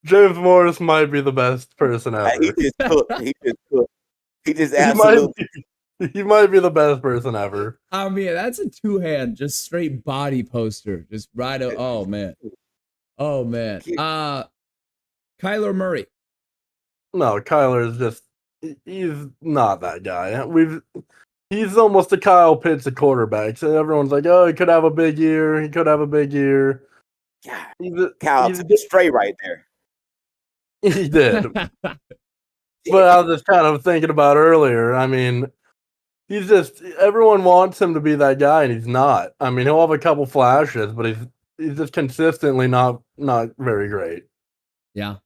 James Morris might be the best person ever. He just cooked. He just absolutely. He might be the best person ever. I mean, that's a two-hand, just straight body poster. Just right. Oh, man. Kyler Murray. No, Kyler is just, he's not that guy. He's almost a Kyle Pitts of quarterbacks. And everyone's like, oh, he could have a big year. Yeah. Kyle took straight right there. He did. But I was just kind of thinking about earlier. I mean, everyone wants him to be that guy, and he's not. I mean, he'll have a couple flashes, but he's just consistently not very great. Yeah.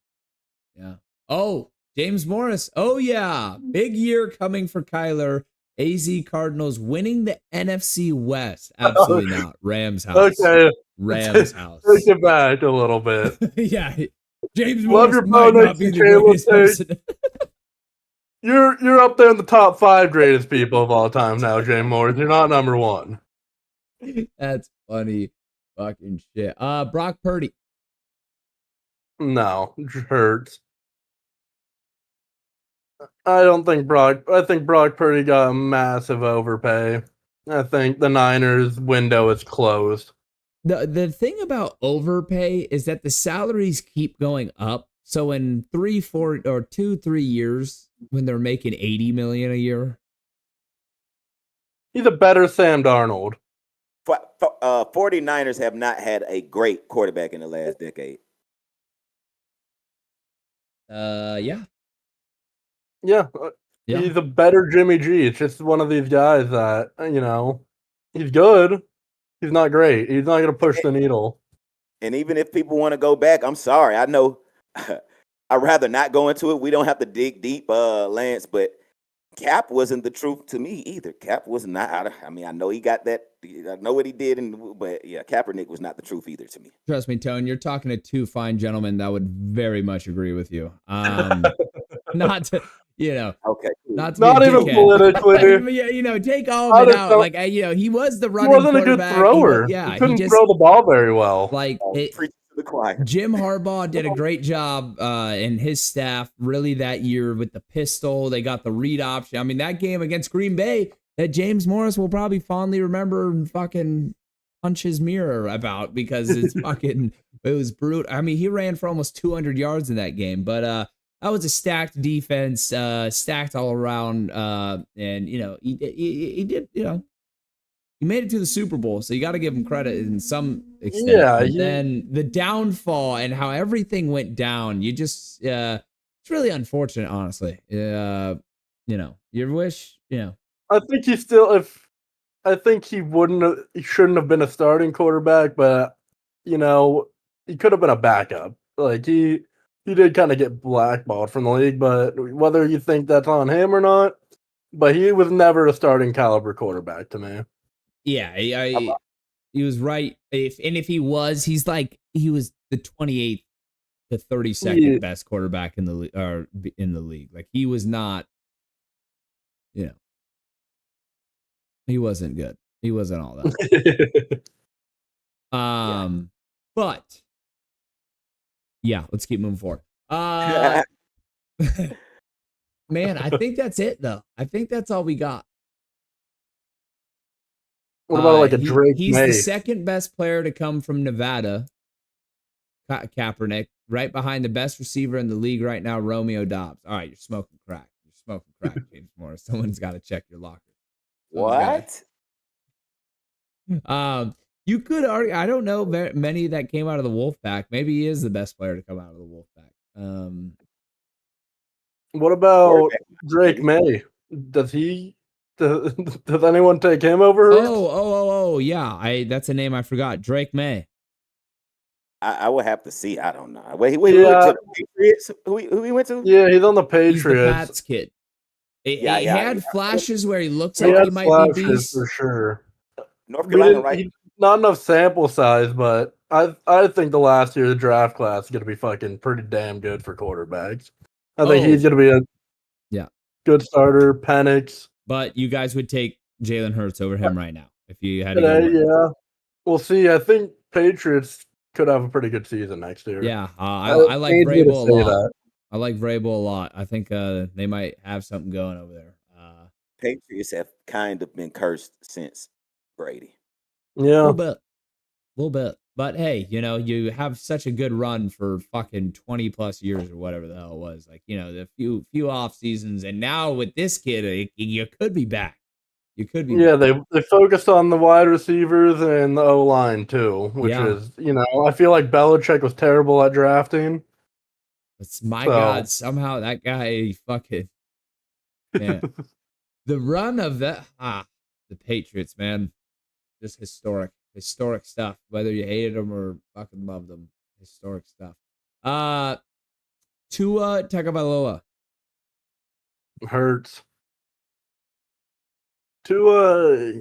Oh, James Morris. Oh, yeah. Big year coming for Kyler. AZ Cardinals winning the NFC West. Absolutely not. Rams house. Okay. Rams house. Take it back a little bit. Yeah. James Morris your might not be the greatest person. You're up there in the top 5 greatest people of all time now, James Morris. You're not number 1. That's funny. Fucking shit. Brock Purdy. No, it hurts. I think Brock Purdy got a massive overpay. I think the Niners window is closed. The thing about overpay is that the salaries keep going up. So in 3 years, when they're making $80 million a year, he's a better Sam Darnold. 49ers have not had a great quarterback in the last decade. Yeah. He's a better Jimmy G. It's just one of these guys that, he's good. He's not great. He's not going to push the needle. And even if people want to go back, I'm sorry. I know I'd rather not go into it. We don't have to dig deep, Lance, but Cap wasn't the truth to me either. Cap was not. I mean, I know he got that. I know what he did, but yeah, Kaepernick was not the truth either to me. Trust me, Tone, you're talking to two fine gentlemen that would very much agree with you. Not to, okay, not even politically. Yeah, take all of it out. Like, he was the running quarterback. He wasn't a good thrower. He couldn't throw the ball very well. Like, the choir. Jim Harbaugh did a great job and his staff really that year with the pistol. They got the read option. I mean, that game against Green Bay that James Morris will probably fondly remember and fucking punch his mirror about because it was brutal. I mean, he ran for almost 200 yards in that game, but that was a stacked defense, stacked all around. And, he did, he made it to the Super Bowl, so you got to give him credit in some extent. Yeah. Then the downfall and how everything went down, it's really unfortunate, honestly. You wish, I think he shouldn't have been a starting quarterback, but, he could have been a backup. Like, he did kind of get blackballed from the league, but whether you think that's on him or not, but he was never a starting caliber quarterback to me. Yeah, he was right. If he was, he was the 28th to 32nd best quarterback in the league. Like, he was not, he wasn't good. He wasn't all that. But yeah, let's keep moving forward. Man, I think that's it though. I think that's all we got. What about a Drake He's May? The second best player to come from Nevada, Kaepernick, right behind the best receiver in the league right now, Romeo Doubs. All right, you're smoking crack. James Morris. Someone's got to check your locker. What? You could argue. I don't know many that came out of the Wolfpack. Maybe he is the best player to come out of the Wolfpack. What about Drake May? Does anyone take him over? Oh, yeah. That's a name I forgot. Drake May. I would have to see. I don't know. Wait, who went to the Patriots? Who he went to? Yeah, he's on the Patriots. He's the Pats kid. He had flashes where he looks He like he might be beast for sure. North Carolina, right? Not enough sample size, but I think the last year of the draft class is going to be fucking pretty damn good for quarterbacks. I think he's going to be a good starter. Penix. But you guys would take Jalen Hurts over him right now if you had to Today, go. Yeah, we'll see. I think Patriots could have a pretty good season next year. Yeah, I like Vrabel a lot. I like Vrabel a lot. I think they might have something going over there. Patriots have kind of been cursed since Brady. Yeah, a little bit. But hey, you have such a good run for fucking 20 plus years or whatever the hell it was. Like, the few off seasons, and now with this kid, you could be back. You could be. Yeah, they focused on the wide receivers and the O line too, which is I feel like Belichick was terrible at drafting. It's God, somehow that guy fucking man. The run of the Patriots, man, just historic stuff. Whether you hated them or fucking loved them, historic stuff. Tua Tagovailoa. Hurts. Tua,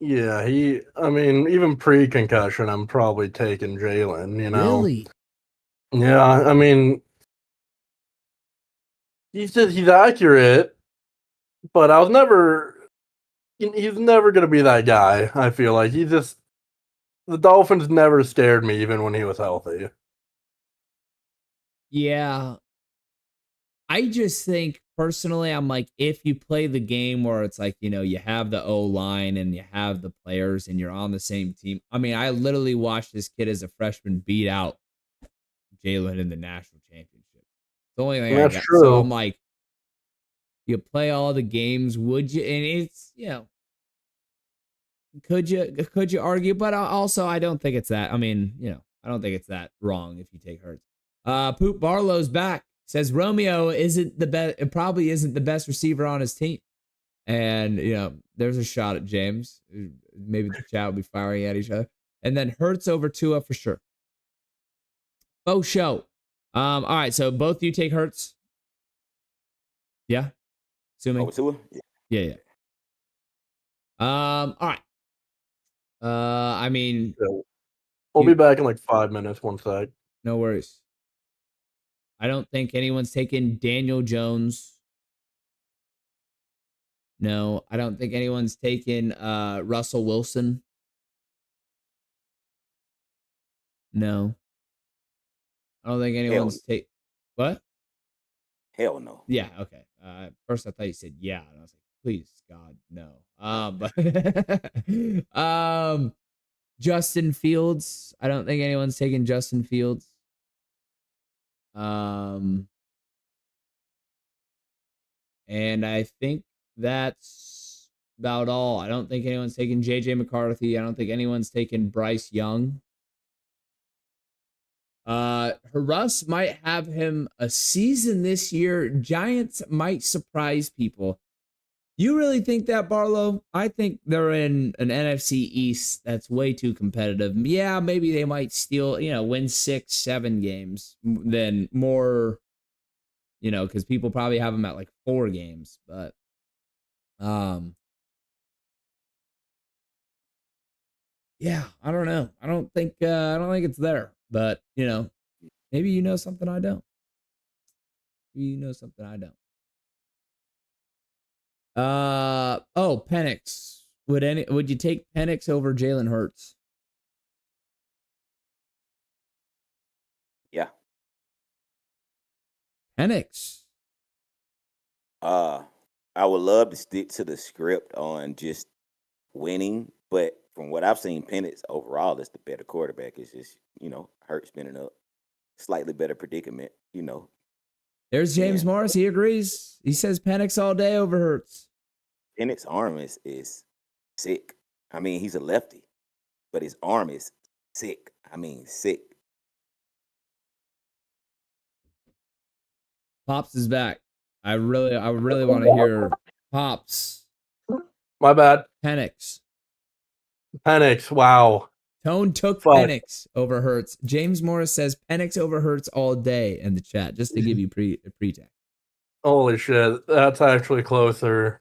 yeah, even pre-concussion, I'm probably taking Jalen, Really? Yeah, I mean, he's accurate, but he's never going to be that guy, I feel like. The Dolphins never scared me, even when he was healthy. Yeah. I just think, personally, I'm like, if you play the game where it's like, you have the O-line and you have the players and you're on the same team. I mean, I literally watched this kid as a freshman beat out Jalen in the national championship. The only thing That's I got. true. So I'm like, you play all the games, would you? And it's, could you argue? But also, I don't think it's that. I mean, I don't think it's that wrong if you take Hurts. Poop Barlow's back. Says Romeo isn't the best. It probably isn't the best receiver on his team. And, there's a shot at James. Maybe the chat will be firing at each other. And then Hurts over Tua for sure. Bo show. All right. So both of you take Hurts. Yeah. Assuming. Tua? Yeah. All right. I mean, we'll be back in like 5 minutes. One sec. No worries. I don't think anyone's taken Daniel Jones. No, I don't think anyone's taken Russell Wilson. No. I don't think anyone's taken... What? Hell no. Yeah, okay. First I thought you said yeah, and I was like, please, God, no. But Justin Fields. I don't think anyone's taken Justin Fields. And I think that's about all. I don't think anyone's taken JJ McCarthy. I don't think anyone's taken Bryce Young. Russ might have him a season this year. Giants might surprise people. You really think that, Barlow? I think they're in an NFC East that's way too competitive. Yeah, maybe they might steal, win 6-7 games, then more, because people probably have them at like 4 games. But, yeah, I don't know. I don't think it's there. But maybe you know something I don't. Maybe you know something I don't. Penix. Would you take Penix over Jalen Hurts? Yeah. Penix. I would love to stick to the script on just winning, but from what I've seen, Penix overall is the better quarterback. It's just, Hurts been in a slightly better predicament, There's James Morris. He agrees. He says Penix all day over Hurts. Penix's arm is sick. I mean, he's a lefty, but his arm is sick. I mean, sick. Pops is back. I really want to hear Pops. My bad. Penix. Wow. Tone took Penix over Hurts. James Morris says Penix over Hurts all day in the chat, just to give you pretext. Holy shit, that's actually closer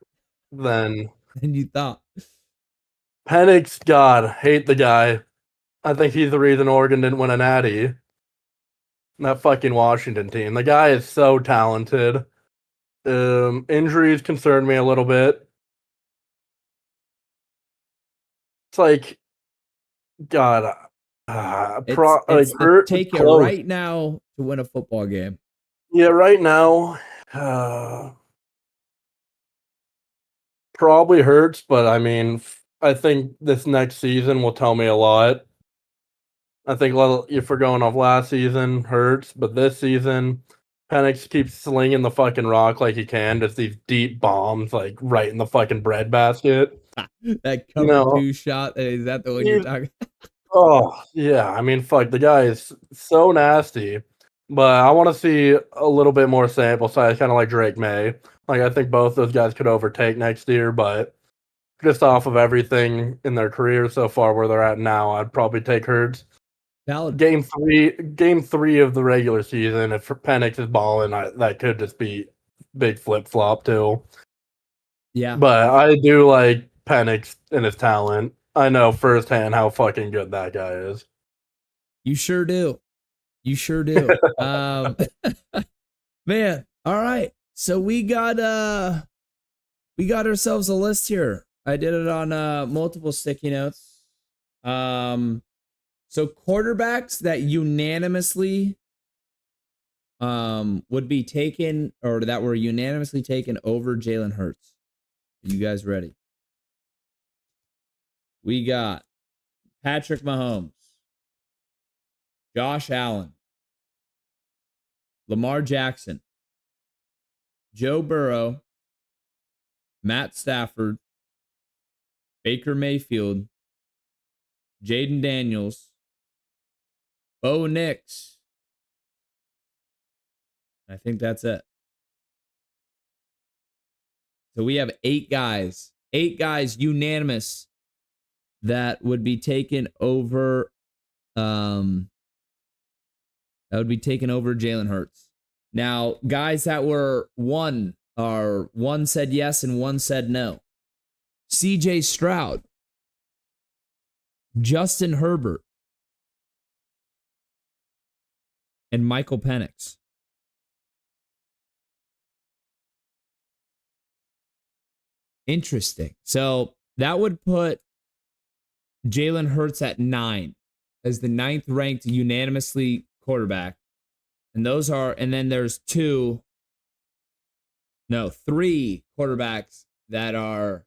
than you thought. Penix. God, hate the guy. I think he's the reason Oregon didn't win a natty. That fucking Washington team. The guy is so talented. Injuries concern me a little bit. It's like, God, take it right now to win a football game. Yeah, right now, probably hurts, but I mean, I think this next season will tell me a lot. I think if we're going off last season, hurts, but this season, Penix keeps slinging the fucking rock like he can, just these deep bombs, like right in the fucking breadbasket. That cover 2 shot, is that the one you're talking? Oh, yeah. I mean, fuck, the guy is so nasty. But I want to see a little bit more sample size, kind of like Drake May. Like, I think both those guys could overtake next year, but just off of everything in their career so far where they're at now, I'd probably take Hurts. Valid. Game three of the regular season, if Penix is balling, that could just be big flip-flop too. Yeah. But I do like Penix and his talent. I know firsthand how fucking good that guy is. You sure do. You sure do. Man, all right. So we got ourselves a list here. I did it on multiple sticky notes. So quarterbacks that unanimously would be taken, or that were unanimously taken over Jalen Hurts. Are you guys ready? We got Patrick Mahomes, Josh Allen, Lamar Jackson, Joe Burrow, Matt Stafford, Baker Mayfield, Jaden Daniels, Bo Nix. I think that's it. So we have 8 guys unanimous that would be taken over. That would be taken over Jalen Hurts. Now, guys that were one said yes and one said no. CJ Stroud, Justin Herbert, and Michael Penix. Interesting. So that would put Jalen Hurts at 9 as the 9th ranked unanimously quarterback. And then there's 3 quarterbacks that are,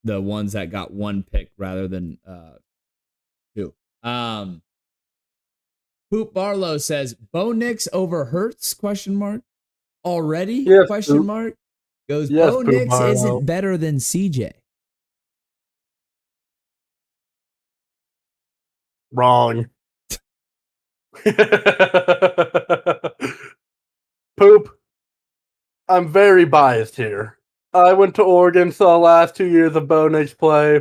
the ones that got 1 pick rather than 2. Poop Barlow says, Bo Nix over Hurts? ? Already? Yes, ? Goes, yes, Bo Nix isn't better than CJ. Wrong. Poop. I'm very biased here. I went to Oregon, saw the last 2 years of Bo Nix play,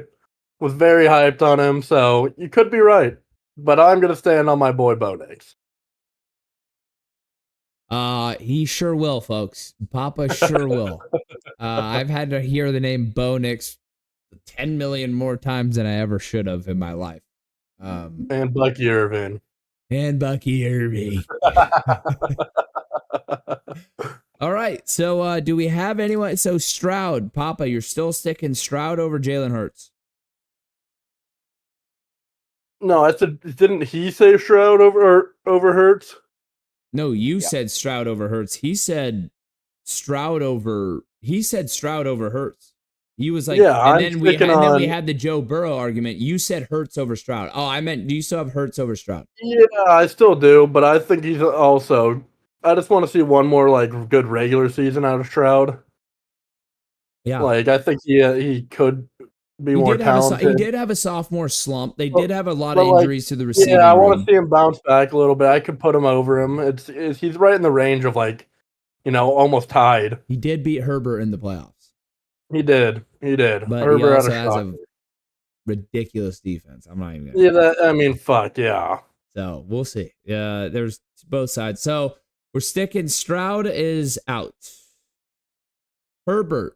was very hyped on him, so you could be right. But I'm going to stand on my boy Bo Nix. He sure will, folks. Papa sure will. I've had to hear the name Bo Nix 10 million more times than I ever should have in my life. And Bucky Irvin. All right. So do we have anyone? So Stroud, Papa, you're still sticking Stroud over Jalen Hurts? No, I said, didn't he say Stroud over Hurts? No, you said Stroud over Hurts. He said Stroud over Hurts. He was like, and then we had the Joe Burrow argument. You said Hurts over Stroud. Oh, I meant, do you still have Hurts over Stroud? Yeah, I still do, but I think he's also. I just want to see one more good regular season out of Stroud. Yeah, I think he could be more talented. He did have a sophomore slump. They did have a lot of injuries to the receiving. Yeah, I want to see him bounce back a little bit. I could put him over him. He's right in the range of almost tied. He did beat Herbert in the playoffs. He did. But Herbert he also has a ridiculous defense. I'm not even gonna fuck yeah. So we'll see. There's both sides. So we're sticking Stroud is out. Herbert.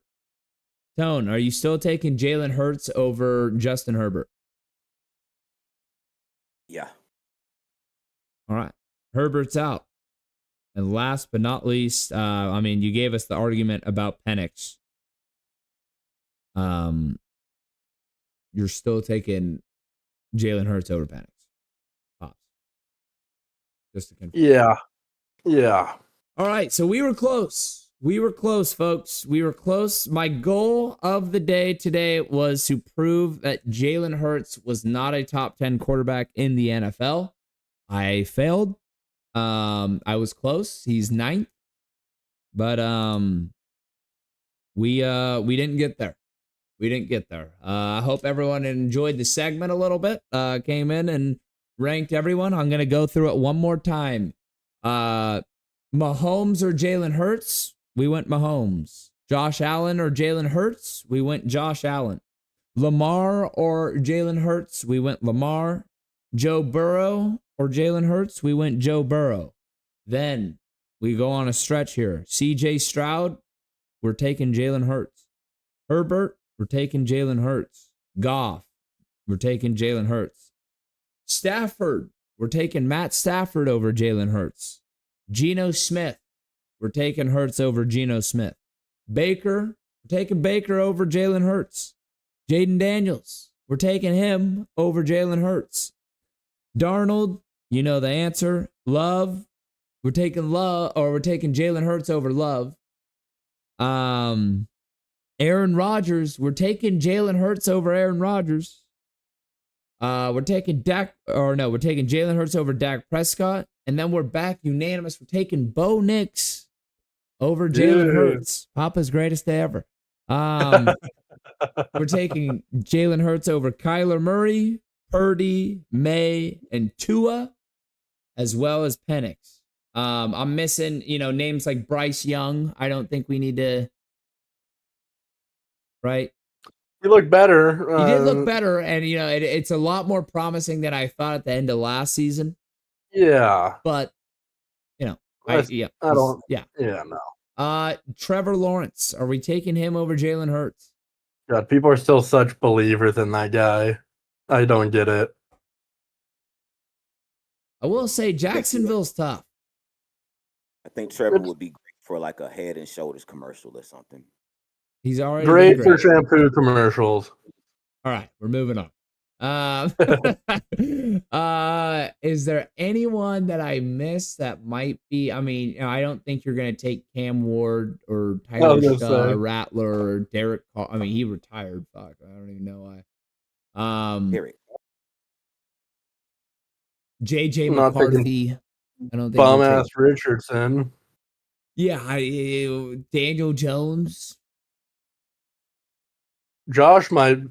Tone, are you still taking Jalen Hurts over Justin Herbert? Yeah. All right. Herbert's out. And last but not least, you gave us the argument about Penix. You're still taking Jalen Hurts over Penix. Pops. Just to confirm. Yeah. All right, so we were close. We were close, folks. We were close. My goal of the day today was to prove that Jalen Hurts was not a top 10 quarterback in the NFL. I failed. I was close. He's 9th. But we didn't get there. We didn't get there. I hope everyone enjoyed the segment a little bit. Came in and ranked everyone. I'm going to go through it one more time. Mahomes or Jalen Hurts? We went Mahomes. Josh Allen or Jalen Hurts? We went Josh Allen. Lamar or Jalen Hurts? We went Lamar. Joe Burrow or Jalen Hurts? We went Joe Burrow. Then we go on a stretch here. CJ Stroud, we're taking Jalen Hurts. Herbert, we're taking Jalen Hurts. Goff, we're taking Jalen Hurts. Stafford, we're taking Matt Stafford over Jalen Hurts. Geno Smith, we're taking Hurts over Geno Smith. Baker, we're taking Baker over Jalen Hurts. Jaden Daniels, we're taking him over Jalen Hurts. Darnold, you know the answer. Love, we're taking Jalen Hurts over Love. Aaron Rodgers, we're taking Jalen Hurts over Aaron Rodgers. We're taking Jalen Hurts over Dak Prescott. And then we're back unanimous. We're taking Bo Nix over Jalen Hurts. Papa's greatest day ever. We're taking Jalen Hurts over Kyler Murray, Purdy, May, and Tua, as well as Penix. I'm missing, names like Bryce Young. I don't think we need to. Right? You look better. He did look better, and it's a lot more promising than I thought at the end of last season. Yeah, but no. Trevor Lawrence, are we taking him over Jalen Hurts? God, people are still such believers in that guy. I don't get it. I will say Jacksonville's tough. I think Trevor would be great for like a Head and Shoulders commercial or something. He's already great for shampoo commercials. All right, we're moving on. Is there anyone that I missed that might be? I don't think you're gonna take Cam Ward or Tyler Rattler or Derek Carr. He retired. Fuck, I don't even know why. Derek. JJ McCarthy. I don't think bomb ass Richardson. Yeah, Daniel Jones. Josh might.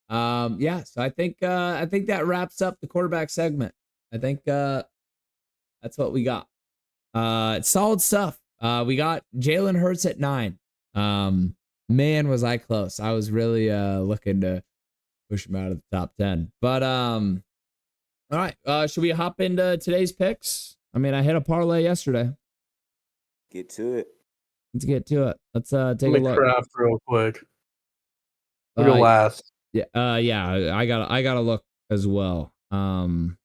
Yeah, so I think that wraps up the quarterback segment. I think that's what we got. It's solid stuff. We got Jalen Hurts at 9. Man, was I close. I was really looking to push him out of the top 10. But all right, should we hop into today's picks? I hit a parlay yesterday. Get to it. Let's get to it. Let's take a look. Craft real quick. We'll go last. Yeah, I gotta look as well. I'm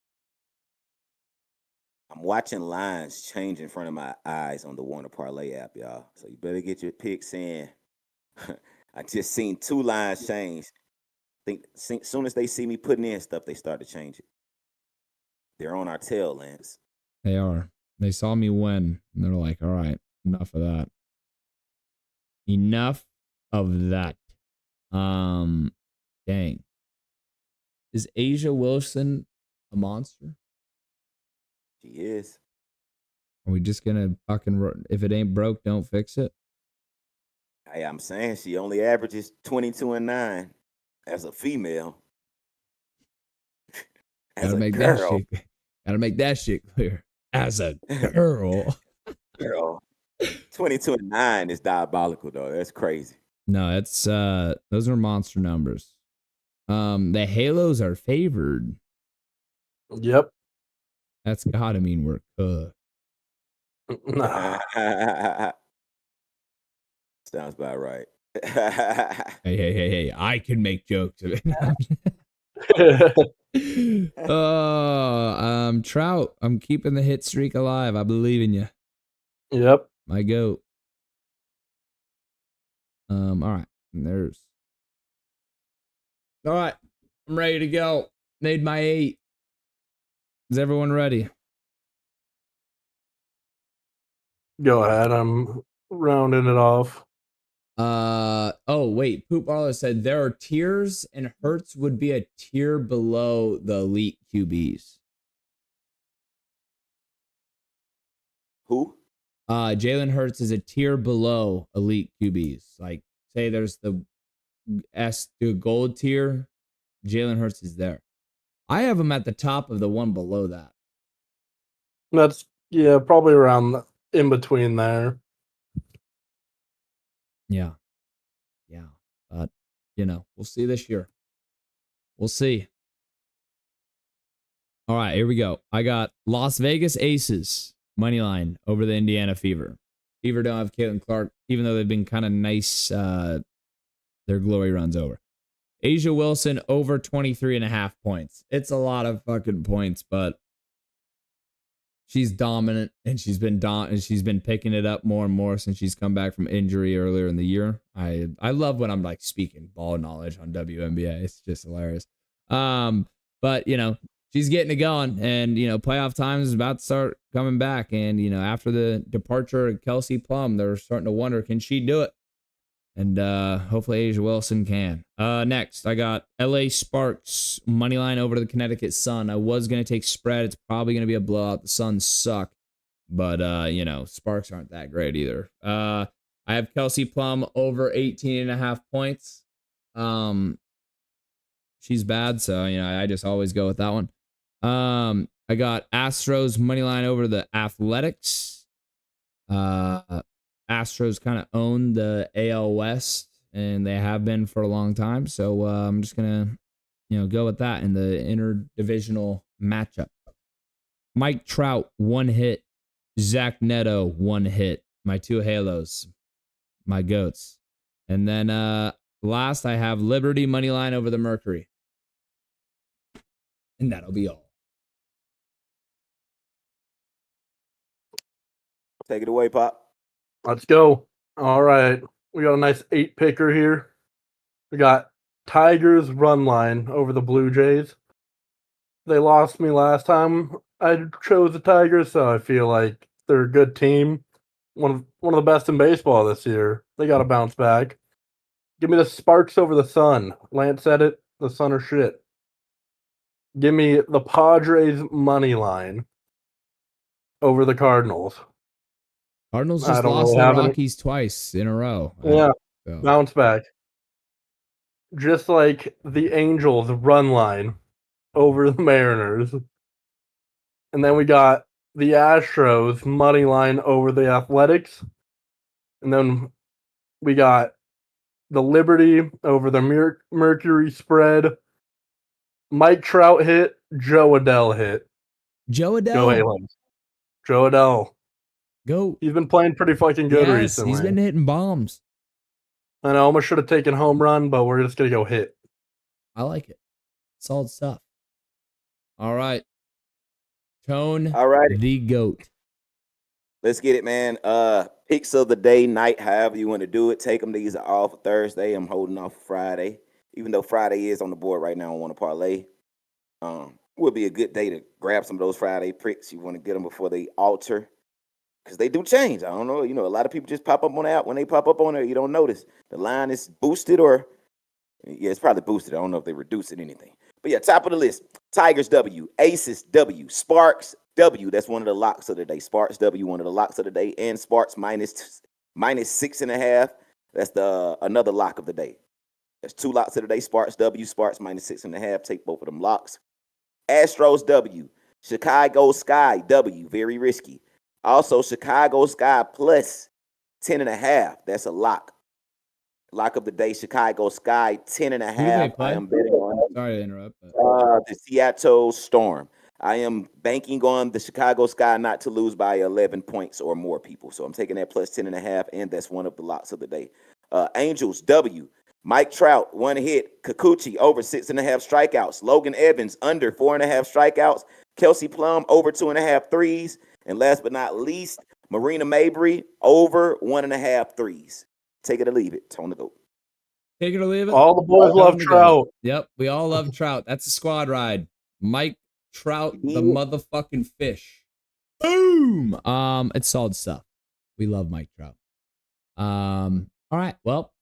watching lines change in front of my eyes on the Wanna Parlay app, y'all. So you better get your picks in. I just seen 2 lines change. As soon as they see me putting in stuff, they start to change it. They're on our tail, Lance. They are. They saw me win, and they're like, all right, enough of that. Enough of that. Dang. Is Asia Wilson a monster? She is. Are we just gonna fucking, if it ain't broke, don't fix it? Hey, I'm saying she only averages 22-9 as a female. Gotta make that shit clear. As a girl. Girl. 22-9 is diabolical though. That's crazy. No, it's those are monster numbers. The Halos are favored. Yep. That's gotta mean we're cooked. Nah. Sounds about right. Hey. I can make jokes of it. Trout, I'm keeping the hit streak alive. I believe in you. Yep. My goat. All right. All right. I'm ready to go. Made my 8. Is everyone ready? Go ahead. I'm rounding it off. Oh wait, Poop Arlo said there are tiers and Hurts would be a tier below the elite QBs. Who? Jalen Hurts is a tier below elite QBs. Like, say there's the gold tier, Jalen Hurts is there. I have him at the top of the one below that. That's probably around in between there. Yeah. But we'll see this year. We'll see. All right, here we go. I got Las Vegas Aces money line over the Indiana Fever. Fever don't have Caitlin Clark, even though they've been kind of nice. Their glory runs over. Asia Wilson over 23.5 points. It's a lot of fucking points, but she's dominant, and she's been picking it up more and more since she's come back from injury earlier in the year. I love when I'm like speaking ball knowledge on WNBA. It's just hilarious. But she's getting it going, and playoff time is about to start coming back. And after the departure of Kelsey Plum, they're starting to wonder, can she do it? And hopefully Asia Wilson can. Next, I got LA Sparks money line over to the Connecticut Sun. I was going to take spread. It's probably going to be a blowout. The Suns suck. But, Sparks aren't that great either. I have Kelsey Plum over 18.5 points. She's bad, so, I just always go with that one. I got Astros money line over the Athletics. Astros kind of own the AL West, and they have been for a long time. So I'm just going to, go with that in the interdivisional matchup. Mike Trout, 1 hit. Zach Neto, 1 hit. My 2 Halos, my goats. And then last, I have Liberty money line over the Mercury. And that'll be all. Take it away, Pop. Let's go. All right. We got a nice 8-picker here. We got Tigers run line over the Blue Jays. They lost me last time I chose the Tigers, so I feel like they're a good team. One of the best in baseball this year. They got to bounce back. Give me the Sparks over the Sun. Lance said it. The Sun are shit. Give me the Padres money line over the Cardinals. Cardinals just lost the Rockies twice in a row. Yeah, bounce back. Just like the Angels run line over the Mariners. And then we got the Astros money line over the Athletics. And then we got the Liberty over the Mercury spread. Mike Trout hit, Joe Adell hit. Joe Adell. Go Halos. Joe Adell. Go. He's been playing pretty fucking good recently. He's been hitting bombs. And I almost should have taken home run, but we're just going to go hit. I like it. Solid stuff. All right. Tone. All right. The GOAT. Let's get it, man. Picks of the day, night, however you want to do it. Take them. These are all for Thursday. I'm holding off Friday. Even though Friday is on the board right now, I want to parlay. Would be a good day to grab some of those Friday picks. You want to get them before they alter. Because they do change. I don't know. A lot of people just pop up on the app. When they pop up on there, you don't notice. The line is boosted or, it's probably boosted. I don't know if they reduced it anything. But yeah, top of the list. Tigers W, Aces W, Sparks W. That's one of the locks of the day. Sparks W, one of the locks of the day. And Sparks minus 6.5. That's another lock of the day. There's 2 locks of the day. Sparks W, Sparks minus 6.5. Take both of them locks. Astros W, Chicago Sky W. Very risky. Also, Chicago Sky plus 10.5. That's a lock. lock of the day, Chicago Sky, 10.5. Who do they play? I am betting on Sorry to interrupt. But... the Seattle Storm. I am banking on the Chicago Sky not to lose by 11 points or more, people. So I'm taking that plus 10.5, and that's one of the locks of the day. Angels, W. Mike Trout, 1 hit. Kikuchi, over 6.5 strikeouts. Logan Evans, under 4.5 strikeouts. Kelsey Plum, over 2.5 threes. And last but not least, Marina Mabry, over 1.5 threes. Take it or leave it. Tone the Goat. Take it or leave it. All the boys love Trout. Yep, we all love Trout. That's a squad ride. Mike Trout, the motherfucking fish. Boom. It's solid stuff. We love Mike Trout. All right. Well,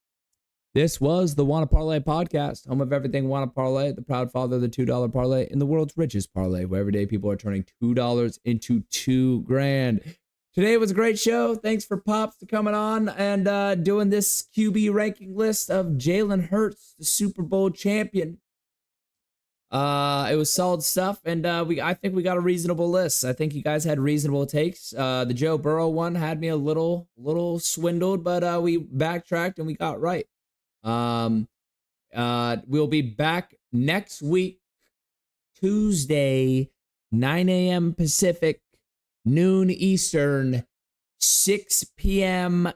this was the Wanna Parlay Podcast, home of everything Wanna Parlay, the proud father of the $2 parlay in the world's richest parlay, where every day people are turning $2 into $2,000. Today was a great show. Thanks for Pops to coming on and doing this QB ranking list of Jalen Hurts, the Super Bowl champion. It was solid stuff, and I think we got a reasonable list. I think you guys had reasonable takes. The Joe Burrow one had me a little swindled, but we backtracked and we got right. We'll be back next week, Tuesday, 9 a.m. Pacific, noon Eastern, 6 p.m.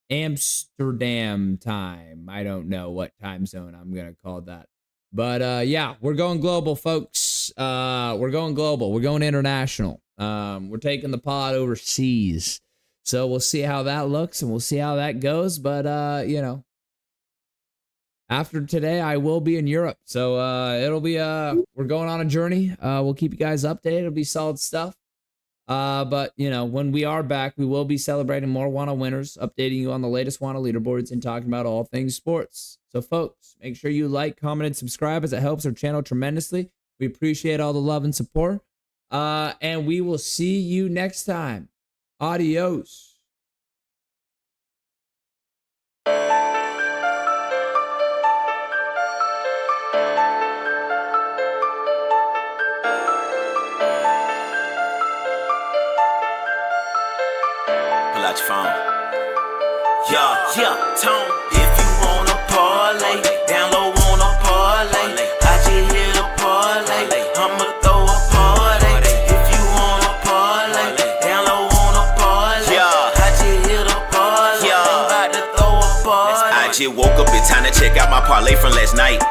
Amsterdam time. I don't know what time zone I'm going to call that. But yeah, we're going global, folks. We're going global. We're going international. We're taking the pod overseas. So we'll see how that looks and we'll see how that goes. But, you know, after today, I will be in Europe. So it'll be, we're going on a journey. We'll keep you guys updated. It'll be solid stuff. But, you know, when we are back, we will be celebrating more Wanna winners, updating you on the latest Wanna leaderboards and talking about all things sports. So, folks, make sure you like, comment, and subscribe as it helps our channel tremendously. We appreciate all the love and support. And we will see you next time. Adios. Pull out your phone. Yeah, Tone. If you wanna parlay, down low wanna parlay. I just hit a parlay. I'ma throw a party. If you wanna parlay, down low wanna parlay. I just hit a parlay. About to throw a party. I just woke up in time to check out my parlay from last night.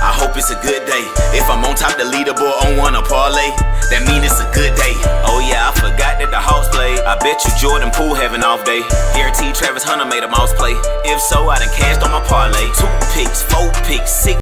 I hope it's a good day. If I'm on top the leaderboard on Wanna Parlay, that mean it's a good day. Oh yeah, I forgot that the Hawks played. I bet you Jordan Poole have an off day. Guaranteed Travis Hunter made a mouse play. If so, I done cashed on my parlay. 2 picks, 4 picks, 6